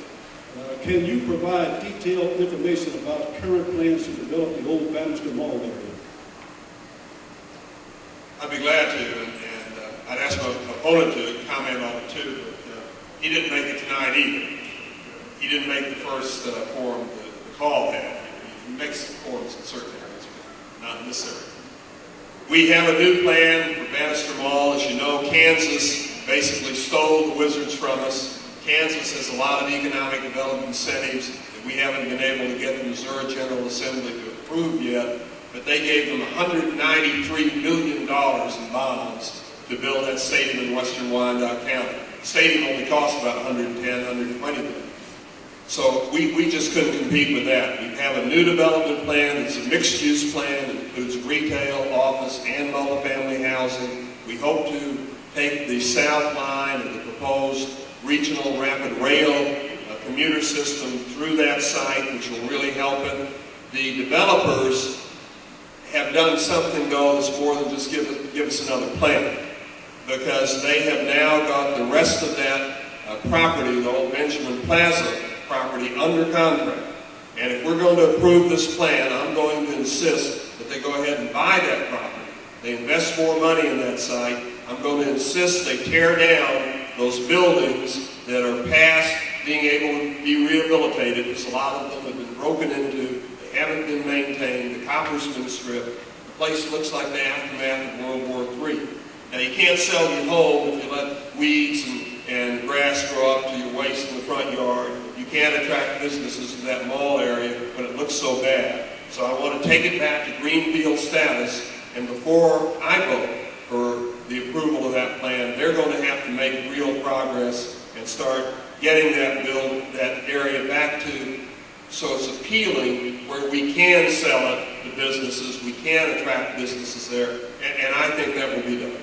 can you provide detailed information about current plans to develop the old Bannister Mall area?
I'd be glad to, and I'd ask my opponent to comment on it too, but he didn't make it tonight either. He didn't make the first forum the call had. He makes some forums in certain areas, but not in this area. We have a new plan for Bannister Mall. As you know, Kansas basically stole the Wizards from us. Kansas has a lot of economic development incentives that we haven't been able to get the Missouri General Assembly to approve yet, but they gave them $193 million in bonds to build that stadium in western Wyandotte County. The stadium only cost about $110, $120 million. So we just couldn't compete with that. We have a new development plan. It's a mixed-use plan that includes retail, office, and multifamily housing. We hope to take the south line of the proposed regional rapid rail commuter system through that site, which will really help it. The developers have done something, though, that's more than just give us another plan, because they have now got the rest of that property, the old Benjamin Plaza property, under contract. And if we're going to approve this plan, I'm going to insist that they go ahead and buy that property. They invest more money in that site. I'm going to insist they tear down those buildings that are past being able to be rehabilitated, because a lot of them have been broken into, they haven't been maintained, the copper's been stripped. The place looks like the aftermath of World War III. Now, you can't sell your home if you let weeds and grass grow up to your waist in the front yard. You can't attract businesses to that mall area when it looks so bad. So I want to take it back to greenfield status, and before I vote for the approval of that plan, they're going to have to make real progress and start getting that area back to so it's appealing, where we can sell it to businesses, we can attract businesses there, and I think that will be done.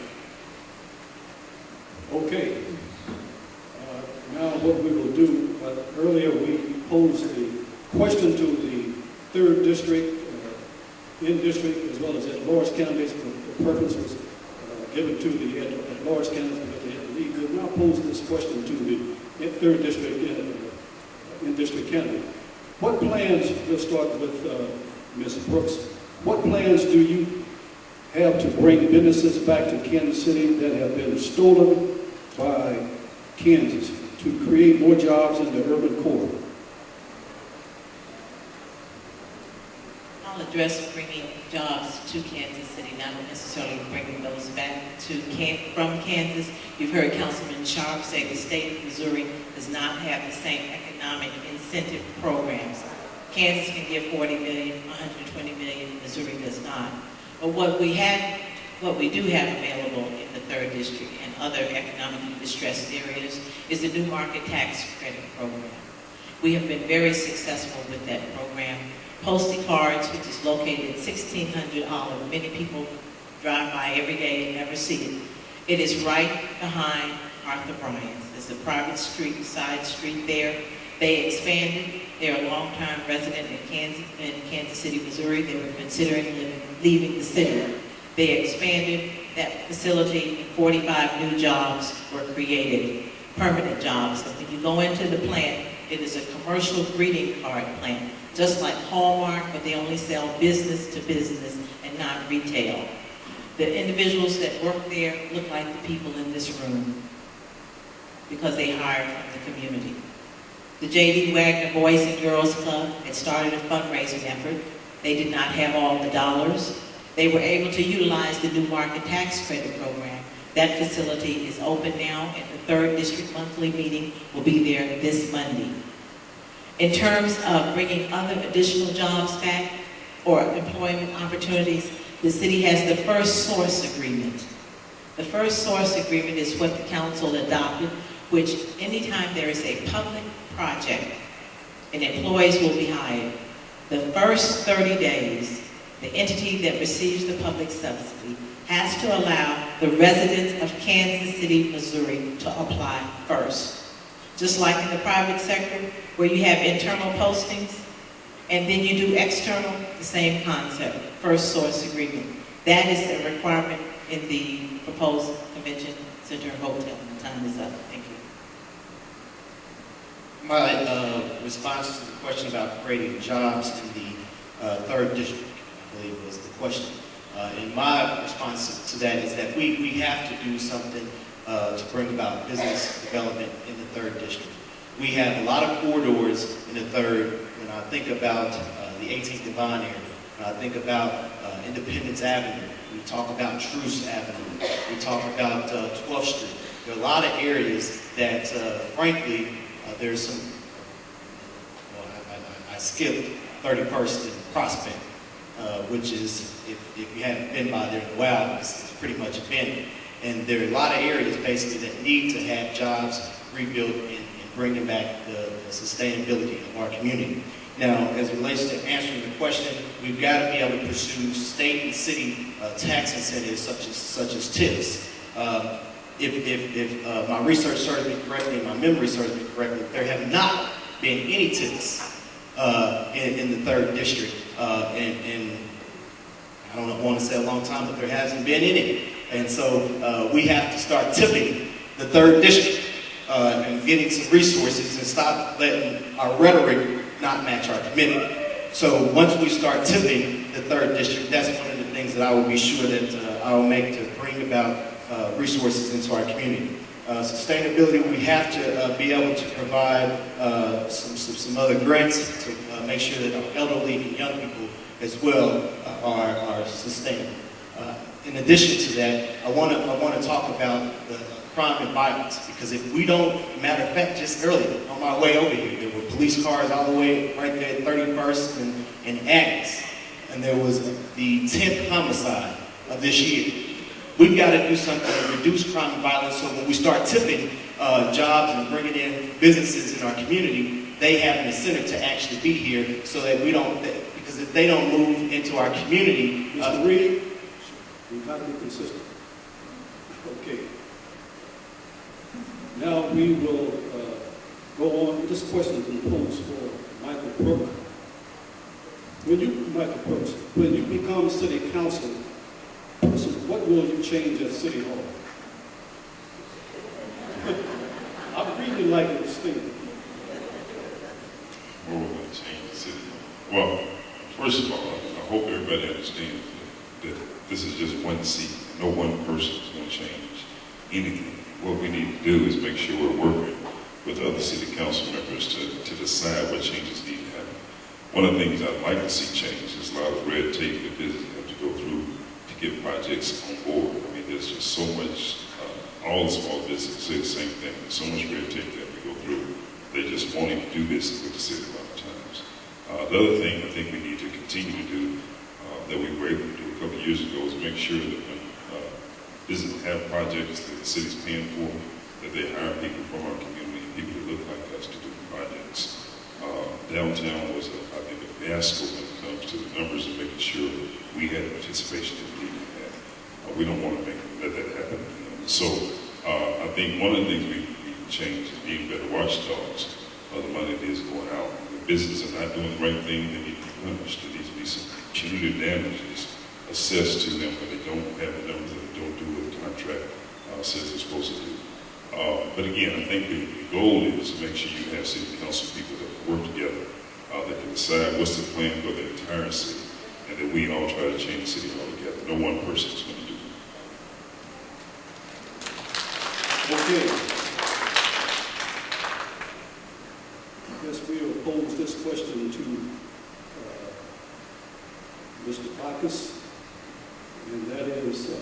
Okay. Now what we will do, earlier we posed a question to the 3rd District, in-district, as well as at-large candidates. The purpose was given to the at-large candidates because they had to leave. We have now posed this question to the 3rd District in-district candidate. What plans, we'll start with Ms. Brooks, what plans do you have to bring businesses back to Kansas City that have been stolen by Kansas to create more jobs in the urban core?
I'll address bringing jobs to Kansas City, not necessarily bringing those back from Kansas. You've heard Councilman Sharp say the state of Missouri does not have the same economic incentive programs. Kansas can give $40 million, $120 million, Missouri does not. But what we do have available in the 3rd District and other economically distressed areas is the new market tax credit program. We have been very successful with that program. Postie Cards, which is located at 1600 Olive. Many people drive by every day and never see it. It is right behind Arthur Bryant's. There's a private street, side street there. They expanded. They're a long-time resident in Kansas City, Missouri. They were considering leaving the city. They expanded that facility, and 45 new jobs were created, permanent jobs. And when you go into the plant, it is a commercial greeting card plant, just like Hallmark, but they only sell business to business and not retail. The individuals that work there look like the people in this room because they hired from the community. The J.D. Wagner Boys and Girls Club had started a fundraising effort. They did not have all the dollars. They were able to utilize the new market tax credit program. That facility is open now, and the 3rd District monthly meeting will be there this Monday. In terms of bringing other additional jobs back or employment opportunities, the city has the First Source Agreement. The First Source Agreement is what the council adopted, which anytime there is a public project and employees will be hired, the first 30 days, the entity that receives the public subsidy has to allow the residents of Kansas City, Missouri to apply first. Just like in the private sector, where you have internal postings, and then you do external, the same concept, First Source Agreement. That is a requirement in the proposed Convention Center Hotel. My time is up. Thank you.
My response to the question about creating jobs in the 3rd District, I believe was the question. And my response to that is that we have to do something to bring about business development in the 3rd District. We have a lot of corridors in the 3rd. When I think about the 18th Devon area, when I think about Independence Avenue, we talk about Truce Avenue, we talk about 12th Street. There are a lot of areas that, frankly, there's some, well, I skipped 31st and Prospect, which is, if you haven't been by there in a while, it's pretty much abandoned. And there are a lot of areas basically that need to have jobs rebuilt and bringing back the sustainability of our community. Now, as it relates to answering the question, we've got to be able to pursue state and city tax incentives such as TIPs. If my research serves me correctly, my memory serves me correctly, there have not been any tips in the 3rd District. And I don't want to say a long time, but there hasn't been any. And so we have to start tipping the 3rd District and getting some resources and stop letting our rhetoric not match our commitment. So once we start tipping the 3rd District, that's one of the things that I will be sure that I will make to bring about resources into our community. Sustainability, we have to be able to provide some other grants to make sure that our elderly and young people as well are sustainable. In addition to that, I want to talk about the crime and violence, because if we don't, matter of fact, just earlier on my way over here, there were police cars all the way right there at 31st and Agnes, and there was the 10th homicide of this year. We've got to do something to reduce crime and violence, so when we start tipping jobs and bringing in businesses in our community, they have an incentive to actually be here, so that we don't, because if they don't move into our community...
Mr. Reed, we've got to be consistent. Okay. Now we will go on. This question has been posed for Michael Brooks. Michael Brooks, when you become city council person, what will you change at City Hall? I'm reading like a statement.
What we're going to change the city hall? Well, first of all, I hope everybody understands that this is just one seat. No one person is going to change anything. What we need to do is make sure we're working with other city council members to decide what changes need to happen. One of the things I'd like to see change is a lot of red tape that businesses have to go through to get projects on board. I mean, there's just so much, all the small businesses say the same thing. There's so much red tape that we go through. They just wanting to do business with the city a lot of times. The other thing I think we need to continue to do that we were able to do a couple of years ago is make sure that when businesses have projects that the city's paying for, that they hire people from our community, people that look like us to do the projects. Downtown was, I think, a fiasco when it comes to the numbers and making sure we had the participation that we needed to have. We don't want to let that happen again. So I think one of the things we can change is being better watchdogs of the money that is going out. The businesses are not doing the right thing, they need to be punished. There needs to be some punitive damages assessed to them when they don't have the numbers and they don't do what the contract says they're supposed to do. But again, I think the goal is to make sure you have city council people that work together, that can decide what's the plan for the entire city, and that we all try to change the city hall together. No one person is going to do it.
Okay. I guess we'll pose this question to Mr. Bacchus, and that is the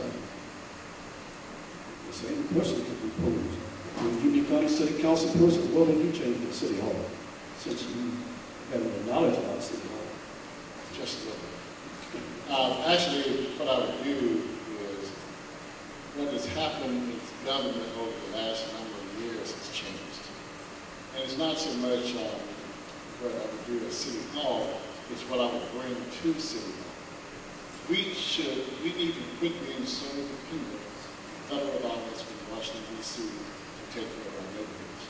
same question that we posed. When you become a city council person, what will you change at City Hall, since you have no knowledge about City Hall?
Just a little bit. Actually, what I would do is what has happened with government over the last number of years has changed. And it's not so much what I would do at City Hall, it's what I would bring to City Hall. We need to quit being so dependent on federal dollars from Washington, D.C. to take care of our neighborhoods.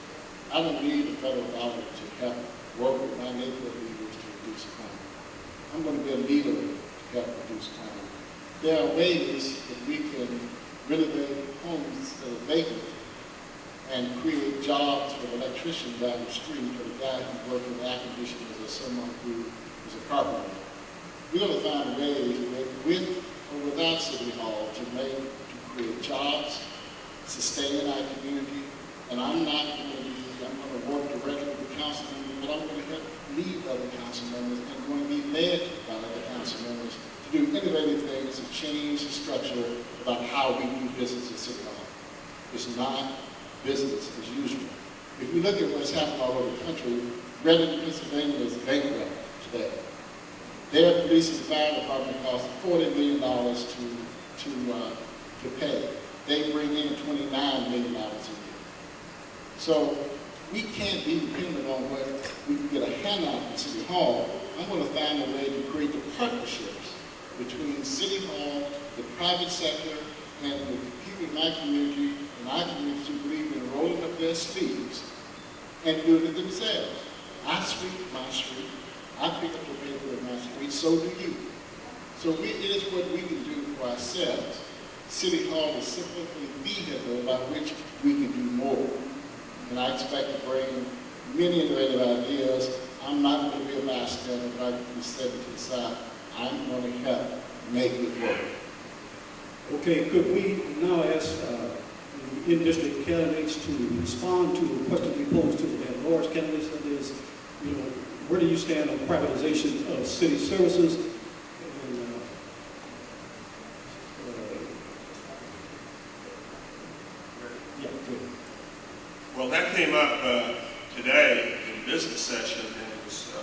I don't need the federal dollar to help work with my neighborhood leaders to reduce crime. I'm going to be a leader to help reduce crime. There are ways that we can renovate homes that are vacant and create jobs for an electrician down the street or the guy who's working air conditioners or someone who is a carpenter. We're going to find ways with or without City Hall to create jobs, sustain our community, and I'm going to work directly with the council members, but I'm going to help lead other council members and going to be led by other council members to do innovative things to change the structure about how we do business at City Hall. It's not business as usual. If you look at what's happened all over the country, Reading, Pennsylvania is bankrupt today. Their police and fire department costs $40 million to pay. They bring in $29 million a year. So we can't be dependent on what we can get a handout from City Hall. I'm going to find a way to create the partnerships between City Hall, the private sector, and the people in my community and our communities who believe in rolling up their sleeves and doing it themselves. I sweep my street. I pick up the paper in my street, so do you. So it is what we can do for ourselves. City Hall is simply a vehicle by which we can do more. And I expect to bring many innovative ideas. I'm not going to be a bystander, but I can be set to the side. I'm going to help make it work.
Okay, could we now ask the in-district candidates to respond to the question we posed to the at-large candidates? That is, where do you stand on privatization of city services? And, yeah, good.
Well, that came up today in business session, and it was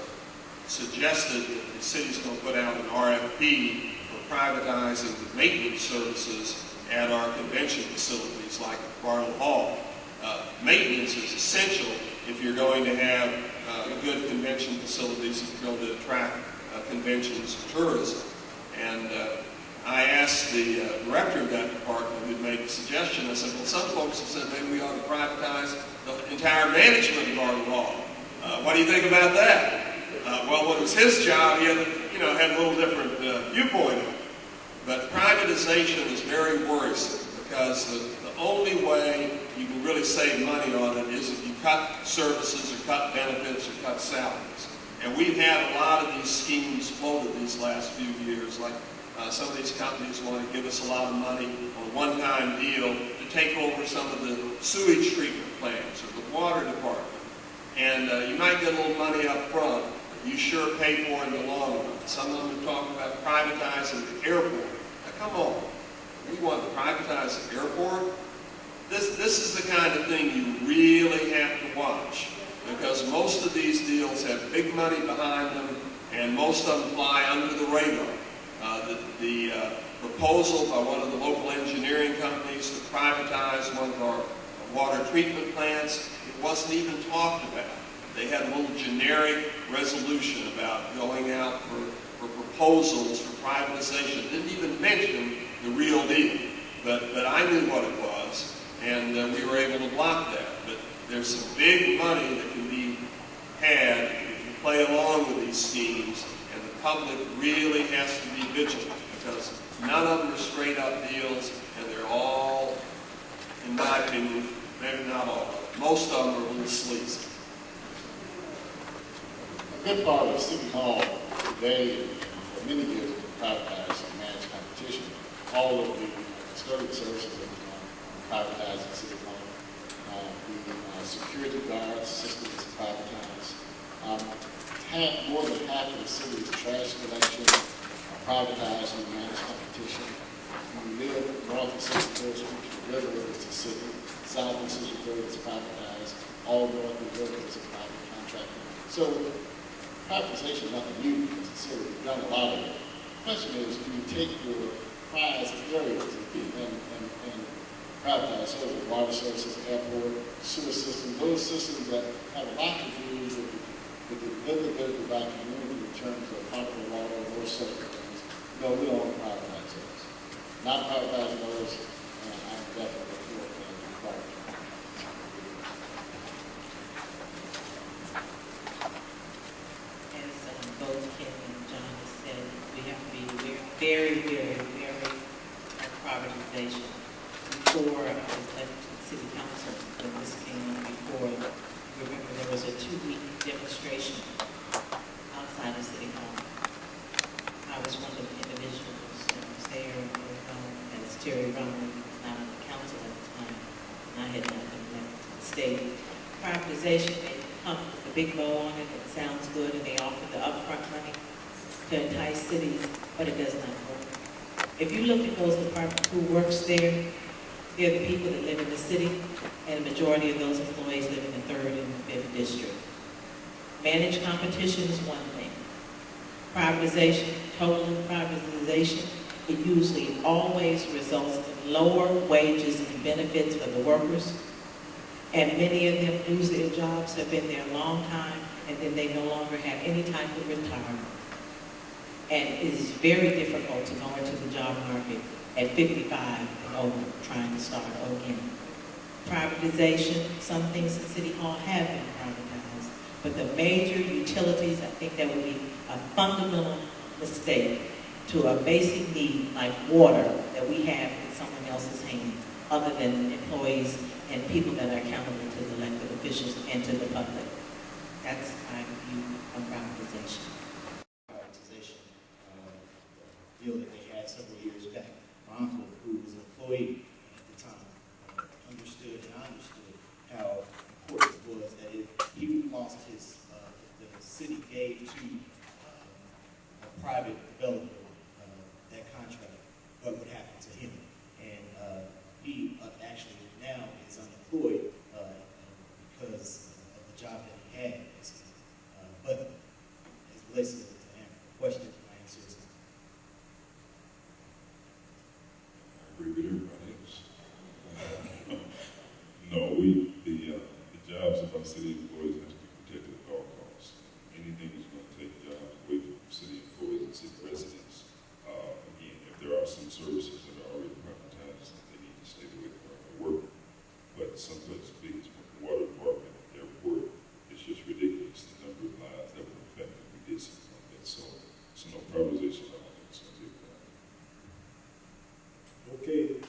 suggested that the city's going to put out an RFP for privatizing the maintenance services at our convention facilities like Bartle Hall. Maintenance is essential if you're going to have good convention facilities, if you're going to attract conventions and tourism. And I asked the director of that department who made the suggestion. I said, well, some folks have said maybe we ought to privatize the entire management of Bartle Hall. What do you think about that? Well, when it was his job, he had a little different viewpoint on it. But privatization is very worrisome because the only way you can really save money on it is if you cut services or cut benefits or cut salaries. And we've had a lot of these schemes floated these last few years, like some of these companies want to give us a lot of money on a one-time deal to take over some of the sewage treatment plants or the water department. And you might get a little money up front, but you sure pay for it in the long run. Some of them are talking about privatizing the airport. Now, come on. We want to privatize the airport? This is the kind of thing you really have to watch, because most of these deals have big money behind them, and most of them fly under the radar. The proposal by one of the local engineering companies to privatize one of our water treatment plants, it wasn't even talked about. They had a little generic resolution about going out for proposals for privatization. It didn't even mention the real deal, but I knew what it was, and we were able to block that. But there's some big money that can be had if you play along with these schemes, and the public really has to be vigilant, because none of them are straight up deals, and they're all, in my opinion, maybe not all, most of them are a little sleazy.
A good part of City Hall today, and for many years, has been privatized and managed competition. All of the custodial services that privatized in City Hall. The security guard system is privatized. More than half of the city's trash collection privatized and managed competition. You live north of 64th Street, the river is the city. South of 63rd is privatized. All north of the river is a private contractor. So privatization is nothing new because the city has done a lot of it. The question is, do you take your prize areas and privatize services, water services, airport, sewer systems, those systems that have a lot to do with the livability of our community in terms of potable water and those sorts of things. No, we don't want to privatize those. Not privatizing those, and I'm definitely for it.
As both Ken and John have said, we have to be very, very, very privatization. Before I was elected to the city council, when this came on before, remember there was a 2-week demonstration outside of City Hall. I was one of the individuals that was there, as Terry Romney was not on the council at the time, and I had not been left to the state. Privatization, they come with a big bow on it, it sounds good, and they offer the upfront money to entice cities, but it does not work. If you look at those departments who works there, they're the people that live in the city, and the majority of those employees live in the 3rd and 5th district. Managed competition is one thing. Privatization, total privatization, it usually always results in lower wages and benefits for the workers, and many of them lose their jobs, have been there a long time, and then they no longer have any type of retirement. And it is very difficult to go into the job market at 55 and over, trying to start again. Privatization, some things in City Hall have been privatized, But the major utilities, I think that would be a fundamental mistake to a basic need like water that we have in someone else's hands, other than employees and people that are accountable to the elected officials and to the public. That's my view on privatization.
Privatization deal that they had several years back. My uncle, who was an employee at the time, understood, and I understood how important it was that if he lost his, the city gave to a private developer that contract, what would happen to him. And he actually now is unemployed because of the job that he had. But as it relates to the question, my answer is
I agree with everybody else. No, the jobs of our city employees have to be protected at all costs. Anything that's going to take jobs away from city employees and city residents, again, if there are some services that are already privatized, they need to stay the way they are working. But some places, big as the water department, airport, it's just ridiculous the number of lives that would affect if we did something like that. So no privatization, I don't think it's going to be a problem.
Okay,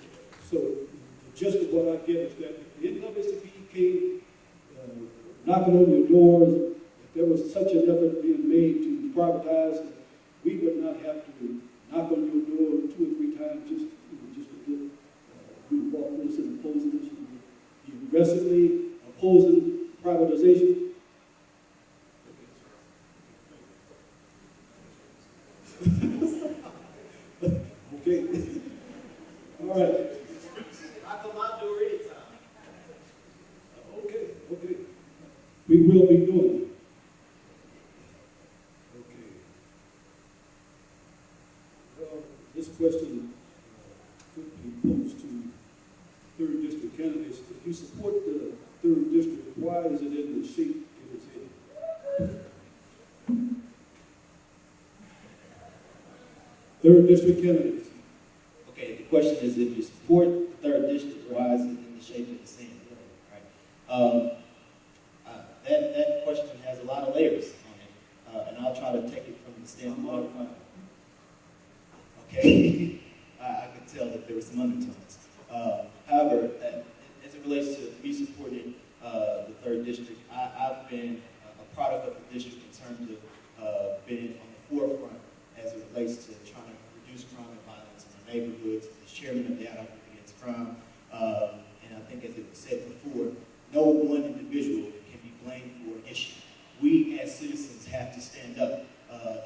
so the gist of what I get is that if the NAACP came knocking on your doors, if there was such an effort being made to privatize, we would not have to knock on your door 2 or 3 times just to get you involved with us in opposing this. You aggressively opposing privatization. Okay. All right.
I come out door anytime.
Okay. We will be doing it. Okay. Well, this question could be posed to 3rd District candidates. If you support the 3rd District, why is it in the shape it is in? 3rd District candidates.
Okay, the question is, if you support the 3rd District, why is it in the shape of the same? Right? That question has a lot of layers on it, and I'll try to take it from the standpoint. Okay, I could tell that there were some undertones. However, as it relates to me supporting the 3rd District, I've been a product of the district in terms of being on the forefront as it relates to trying to reduce crime and violence in our neighborhoods, as chairman of the Ad Hoc Against Crime. And I think, as it was said before, no one individual can be blamed for an issue. We as citizens have to stand up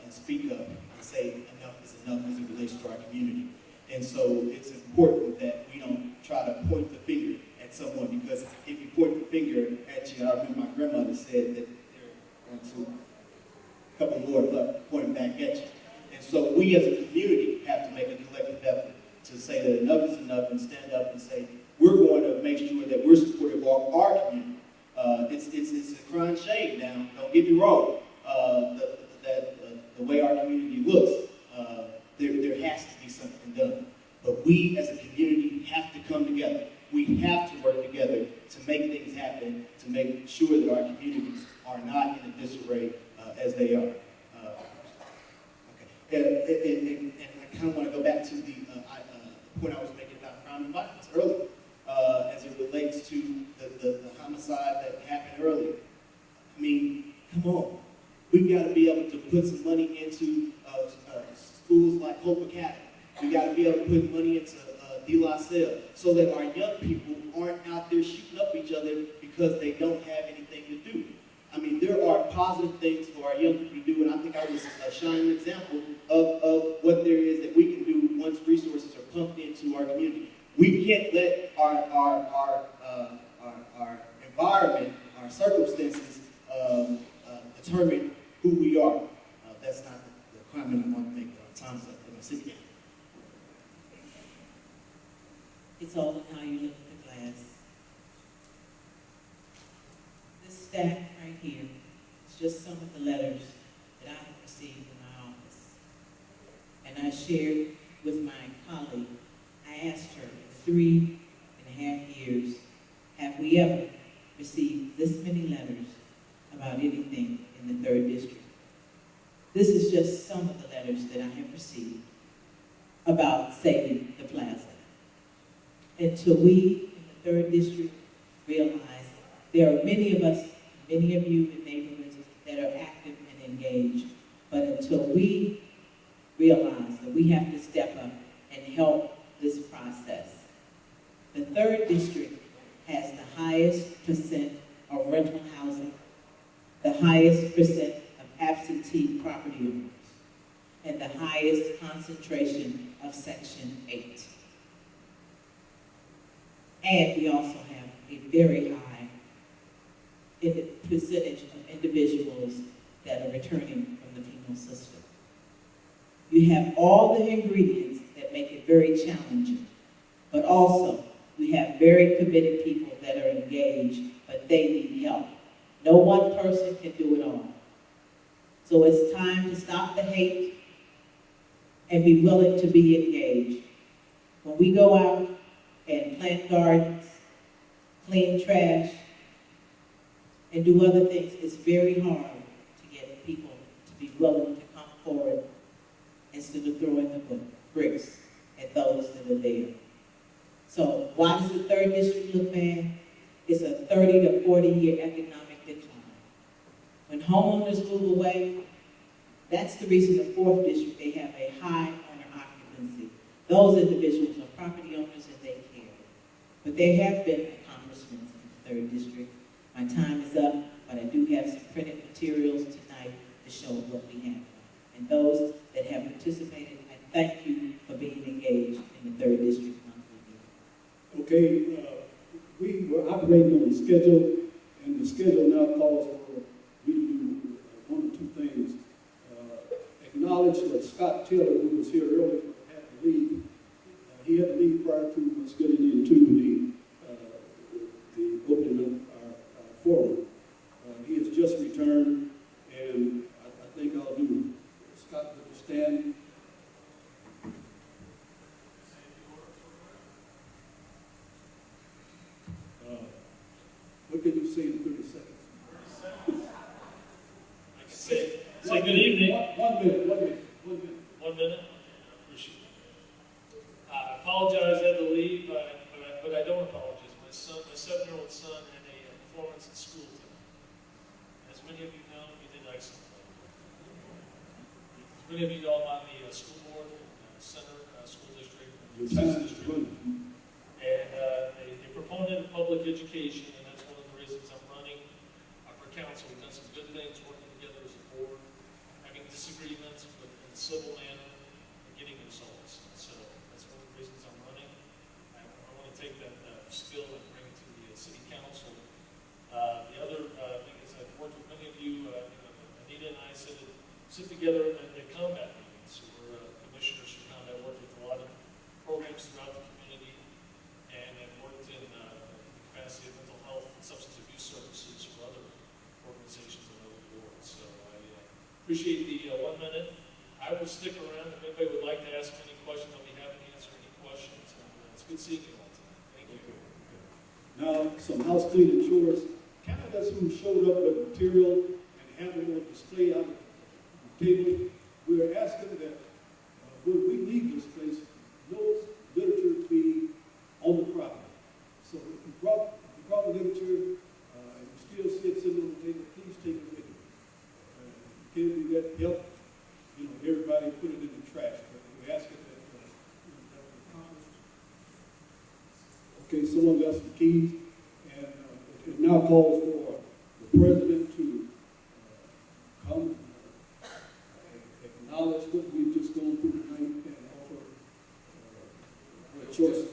and speak up and say enough is enough as it relates to our community. And so it's important that we don't try to point the finger at someone, because if you point the finger at you, I remember my grandmother said that there are a couple more pointing back at you. And so we as a community have to make a collective effort to say that enough is enough and stand up and say, we're going to make sure that we're supportive of our community. It's a crying shame now, don't get me wrong, the way our community looks. There has to be something done. But we as a community have to come together. We have to work together to make things happen, to make sure that our communities are not in a disarray as they are. And I kind of want to go back to the point I was making about crime and violence earlier, as it relates to the homicide that happened earlier. I mean, come on. We've got to be able to put some money into schools like Hope Academy. We've got to be able to put money into De La Salle, so that our young people aren't out there shooting up each other because they don't have anything to do. I mean, there are positive things for our young people to do, and I think I was a shining example of what there is that we can do once resources are pumped into our community. We can't let our environment, our circumstances determine who we are. That's not the comment I want to make. Time's up. Let me sit down.
It's all in how you look at the glass. This stack right here is just some of the letters that I have received in my office. And I shared with my colleague, I asked her, in 3.5 years, have we ever received this many letters about anything in the 3rd District. This is just some of the letters that I have received about saving the plaza. Until we in the 3rd District realize there are many of us, many of you in neighborhoods that are active and engaged, but until we realize that we have to step up and help this process. The 3rd District has the highest percent of rental housing, the highest percent of absentee property owners, and the highest concentration of Section 8. And we also have a very high percentage of individuals that are returning from the penal system. You have all the ingredients that make it very challenging, but also we have very committed people that are engaged, but they need help. No one person can do it all. So it's time to stop the hate and be willing to be engaged. When we go out and plant gardens, clean trash, and do other things, it's very hard to get people to be willing to come forward instead of throwing the bricks at those that are there. So why does the 3rd District look bad? It's a 30 to 40-year economic decline. When homeowners move away, that's the reason the 4th District, they have a high owner occupancy. Those individuals are property owners and they care. But there have been accomplishments in the 3rd District. My time is up, but I do have some printed materials tonight to show what we have. And those that have participated, I thank you for being engaged in the 3rd District monthly meeting.
Okay, we were operating on a schedule, and the schedule now calls for me to do one or two things. Acknowledge that Scott Taylor, who was here earlier, had to leave. He had to leave prior to us getting into the opening of our forum. He has just returned, and I think I'll do. Scott, would you stand? What can you say in 30 seconds?
I can say good evening.
One minute.
One minute? Appreciate it. I apologize I had to leave, but I don't apologize. My 7-year-old son had a performance in school tonight. As many of you know, he did excellent. As many of you know, I'm on the school board in Center School District,
Your
6th
time is
District.
running.
And a proponent of public education, and that's one of the reasons I'm running for council. We've done some good things working together as a board, having disagreements but in a civil manner, and getting results. So that's one of the reasons I'm running. I want to take that skill and bring it to the city council. The other thing is I've worked with many of you. Anita and I sit together at combat meetings. So we're commissioners for combat, work with a lot of programs throughout the community, and I've worked in the capacity of mental health and substance abuse services for other organizations and other boards. So I appreciate the 1 minute. I will stick around. If anybody would like to ask any questions, I'll be happy to answer any questions. And it's good seeing you all tonight. Thank you.
Now, some house cleaning chores. Candidates who showed up with material and have it on display on the table, we're asking that when we leave this place, no literature be on the property. So if you brought the literature and you still see it sitting on the table, please take it with you. You can't do that. Help, everybody put it in the trash. But we're asking that that be accomplished. Okay, someone got some keys, and it now calls for the president to come acknowledge what we've just gone through tonight and offer a choice.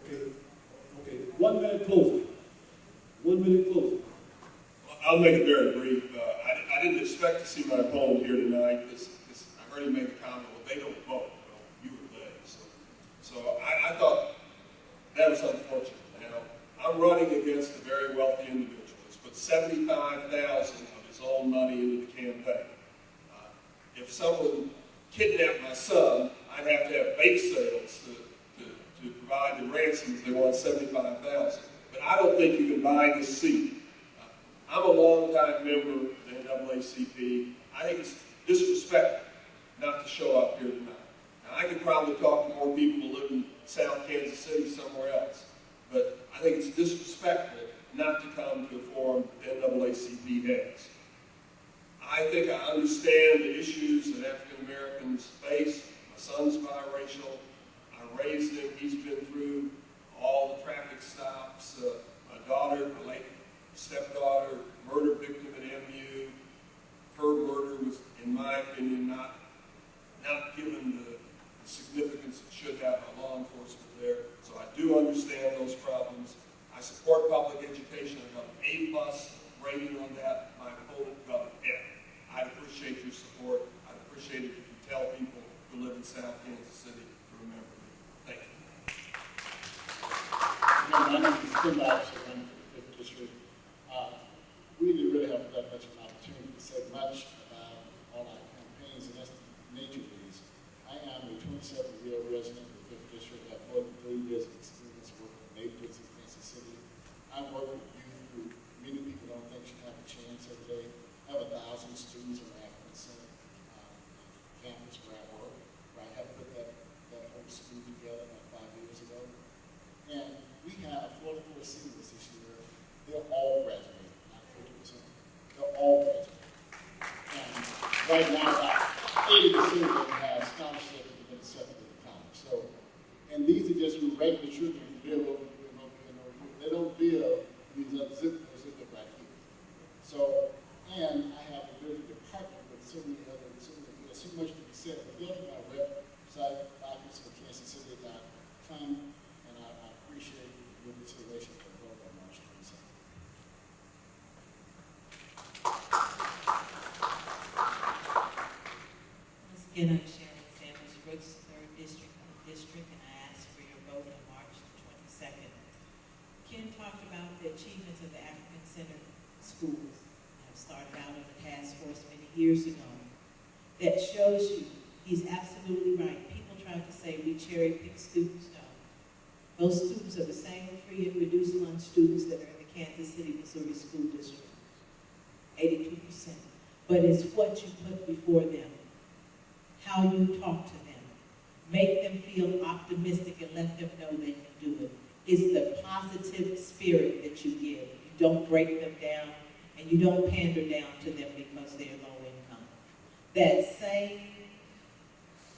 Okay. 1 minute closing. 1 minute closing.
I'll make it very brief. I didn't expect to see my opponent here tonight because I heard him make a comment, well, they don't vote, you or they. So I thought that was unfortunate. Now, I'm running against a very wealthy individual who's put $75,000 of his own money into the campaign. If someone kidnapped my son, I'd have to have bake sales to provide the ransoms. They want $75,000. and I don't think you can buy this seat. I'm a longtime member of the NAACP. I think it's disrespectful not to show up here tonight. Now, I could probably talk to more people who live in South Kansas City somewhere else, but I think it's disrespectful not to come to a forum the NAACP has. I think I understand the issues that African Americans face. My son's biracial. I raised him. He's been through all the traffic stops. My daughter, my late stepdaughter, murder victim at MU. Her murder was, in my opinion, not given the significance it should have by law enforcement there. So I do understand those problems. I support public education. I got an A+ rating on that. My opponent got an F. I'd appreciate your support. I'd appreciate it if you tell people who live in South Kansas City to remember me. Thank you.
My name is Tim Officer, running for the 5th District. We really haven't got much of an opportunity to say much about all our campaigns, and that's the nature of these. I am a 27-year resident of the 5th District. I have more than 30 years of experience working in neighborhoods in Kansas City. I work with youth who many people don't think should have a chance every day. I have 1,000 students in the African Center campus where I work, where I helped put that whole school together about 5 years ago. And we have 44 seniors this year. They're all graduating, not 50%. They're all graduating. And right now, about 80% of them have scholarships that have been accepted at the college. So, and these are just regular children who live over here and over here and over here. They don't live in these other zip codes that live right here. So, and I have the ability to partner with so much to be said. If you go to my website, officeforkansascity.com, and I appreciate your consideration for the vote on March 22nd.
Once again, I'm Sharon Sanders Brooks, 3rd District, and I ask for your vote on March 22nd. Ken talked about the achievements of the African Center schools. I started out on the task force many years ago. That shows you he's absolutely right. People try to say we cherry pick students. No. Those students are the same free and reduced lunch students that are in the Kansas City, Missouri School District. 82%. But it's what you put before them, how you talk to them, make them feel optimistic and let them know they can do it. It's the positive spirit that you give. You don't break them down, and you don't pander down to them because they're low income. That same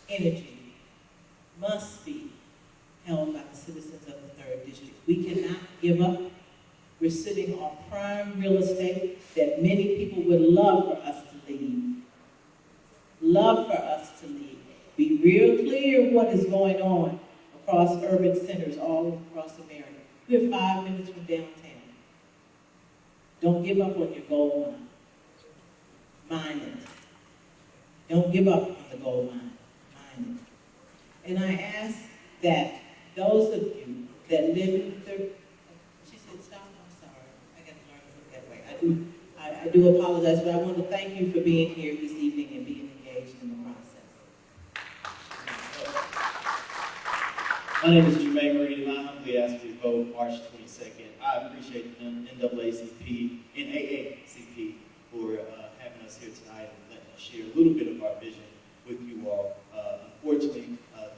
energy must be held by the citizens of the 3rd District. We cannot give up. We're sitting on prime real estate that many people would love for us to leave. Love for us to leave. Be real clear what is going on across urban centers all across America. We're 5 minutes from downtown. Don't give up on your gold mine. Mine it. Don't give up on the gold mine. Mine it. And I ask that those of you that live in the 3rd, she said stop, I'm sorry. I got to learn to look that way. I do apologize, but I want to thank you for being here this evening and being engaged in the process.
My name is Jermaine Reed, and I humbly ask for your vote March 22nd. I appreciate the NAACP and AACP for having us here tonight and letting us share a little bit of our vision with you all. Unfortunately,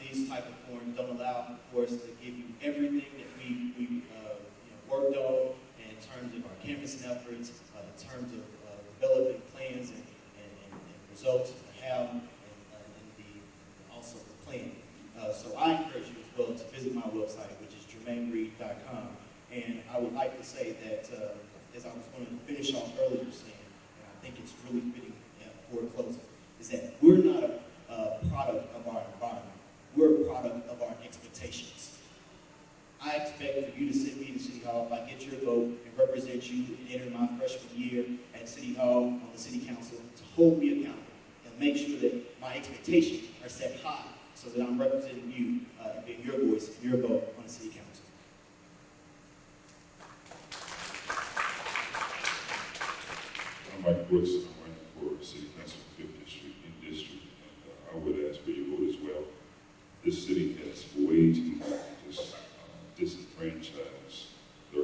these type of forums don't allow, of course, to give you everything that we worked on in terms of our canvassing efforts, in terms of developing plans and results to have, and also the plan. So I encourage you as well to visit my website, which is jermainereed.com. And I would like to say that, as I was going to finish off earlier saying, and I think it's really fitting for a closing, is that we're not a product of our environment. We're a product of our expectations. I expect for you to send me to City Hall if I get your vote and represent you and enter my freshman year at City Hall on the City Council to hold me accountable and make sure that my expectations are set high so that I'm representing you and being your voice, your vote on the City Council.
I'm Mike Brooks. I'm running for City Council 5th District in District, and I would ask for your vote as well. This city has way too long just disenfranchised the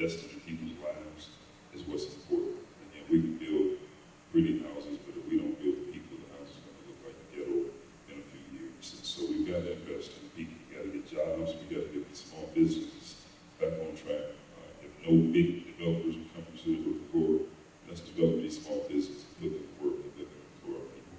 investing in people's lives is what's important. And we can build pretty houses, but if we don't build the people, the house is going to look like a ghetto in a few years. And so we've got to invest in people. We've got to get jobs. We've got to get the small businesses back on track. If no big developers are coming to looking for, let's develop these small businesses looking for work and looking for our people.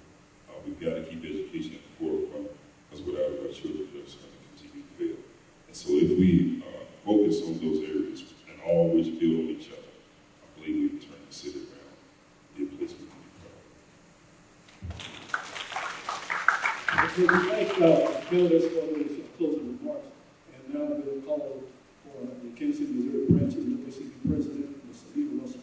We've got to keep education at the forefront, because without it, our children are just going to continue to fail. And so if we focus on those areas and always build on each other, I believe we can turn the city around, be a place we can be proud of.
We thank candidates for those closing remarks. And now we'll call for the Kansas City, Missouri branch of the NAACP president, Mr. Stephen Russell.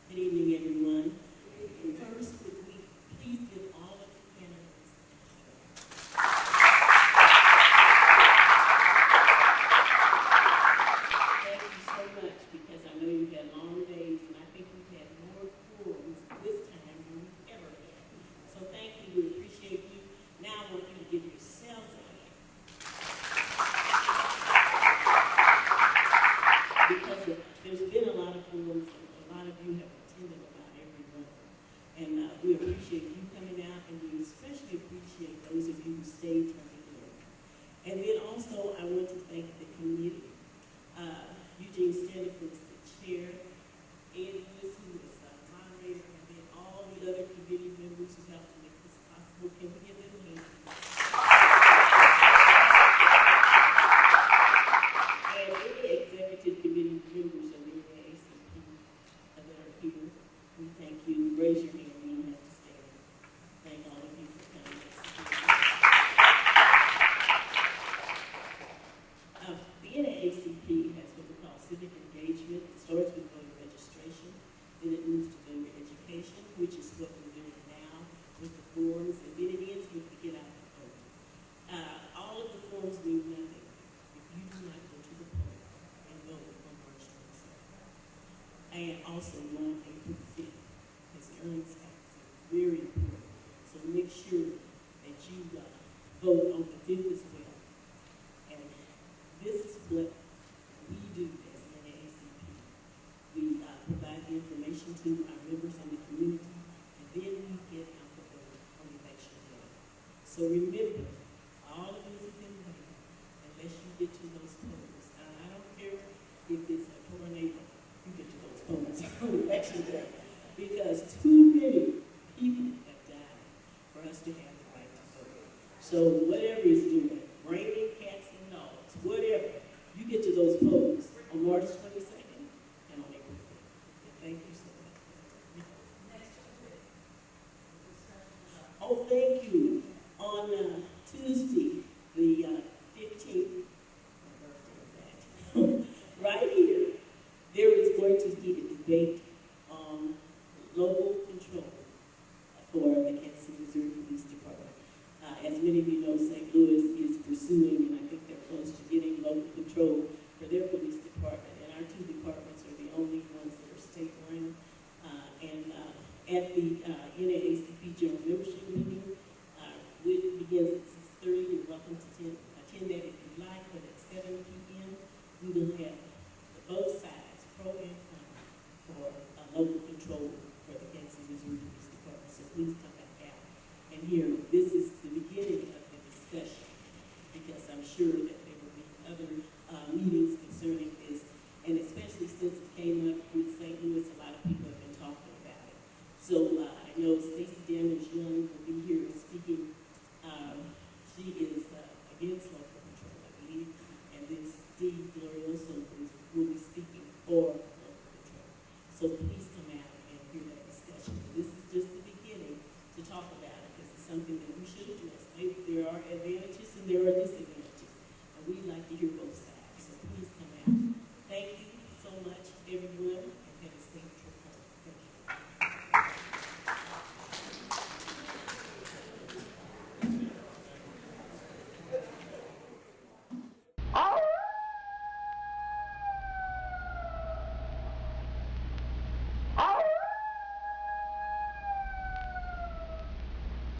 Good evening, everyone. First, would we please give all of the candidates thank you so much, because I know you've had long days, and I think we've had more forums this time than we've ever had. So thank you, we appreciate you. Now I want you to give yourselves a hand. Because there's been a lot of forums, and a lot of you have attended about every one. And we appreciate you coming out, and we especially appreciate those of you who stayed till the end. And then also, I want to thank the committee. Eugene Standiford is the chair, Ed Lewis, who is the moderator, and then all the other committee members who helped to make this possible. Can we give them a hand? And any executive committee members of the NAACP that are here, we thank you. Raise your hand, you don't have to stand. Thank all of you for coming. The NAACP has what we call civic engagement. It starts with voter registration, then it moves to voter education, which is what we're doing now with the forms, and then it ends with the get out the vote. All of the forms mean nothing if you do not go to the polls and vote on March 22nd. And also on April 5th, because the earnings tax is very important. So make sure that you vote on the 5th as well. And this is what we do as NAACP. We provide the information to our members in the community, and then we get out the vote on election day. So remember, all of this is in vain unless you get to those polls. I don't care if it's a tornado, you get to those polls on election day, because too many people have died for us to have the right to vote. So whatever is doing, raining cats and dogs, whatever, you get to those polls on March 22nd and on April 5th. And thank you so much. Oh, thank you. On Tuesday, the 15th, my birthday is that, right here, there is going to be a debate on local control for the Kansas City, Missouri Police Department. As many of you know, St. Louis is pursuing, and I think they're close to getting local control for their police department, and our two departments are the only ones that are state-run. At the NAACP General Membership Meeting, which begins at 6:30, you're welcome to attend that if you like, but at 7 p.m., we will have both sides, pro and con, for local control for the Kansas City, Missouri Police Department. So please come back out and hear. This is the beginning of the discussion, because I'm sure that there will be other meetings concerning this, and especially since it came up with St. Louis, a lot of people have been talking about it. So I know Stacey Damage Young will be here speaking. She is against local control, I believe, and then Steve Glorioso will be speaking for local control. So please come out and hear that discussion. This is just the beginning to talk about it, because it's something that we should address. Maybe there are advantages and there are disadvantages.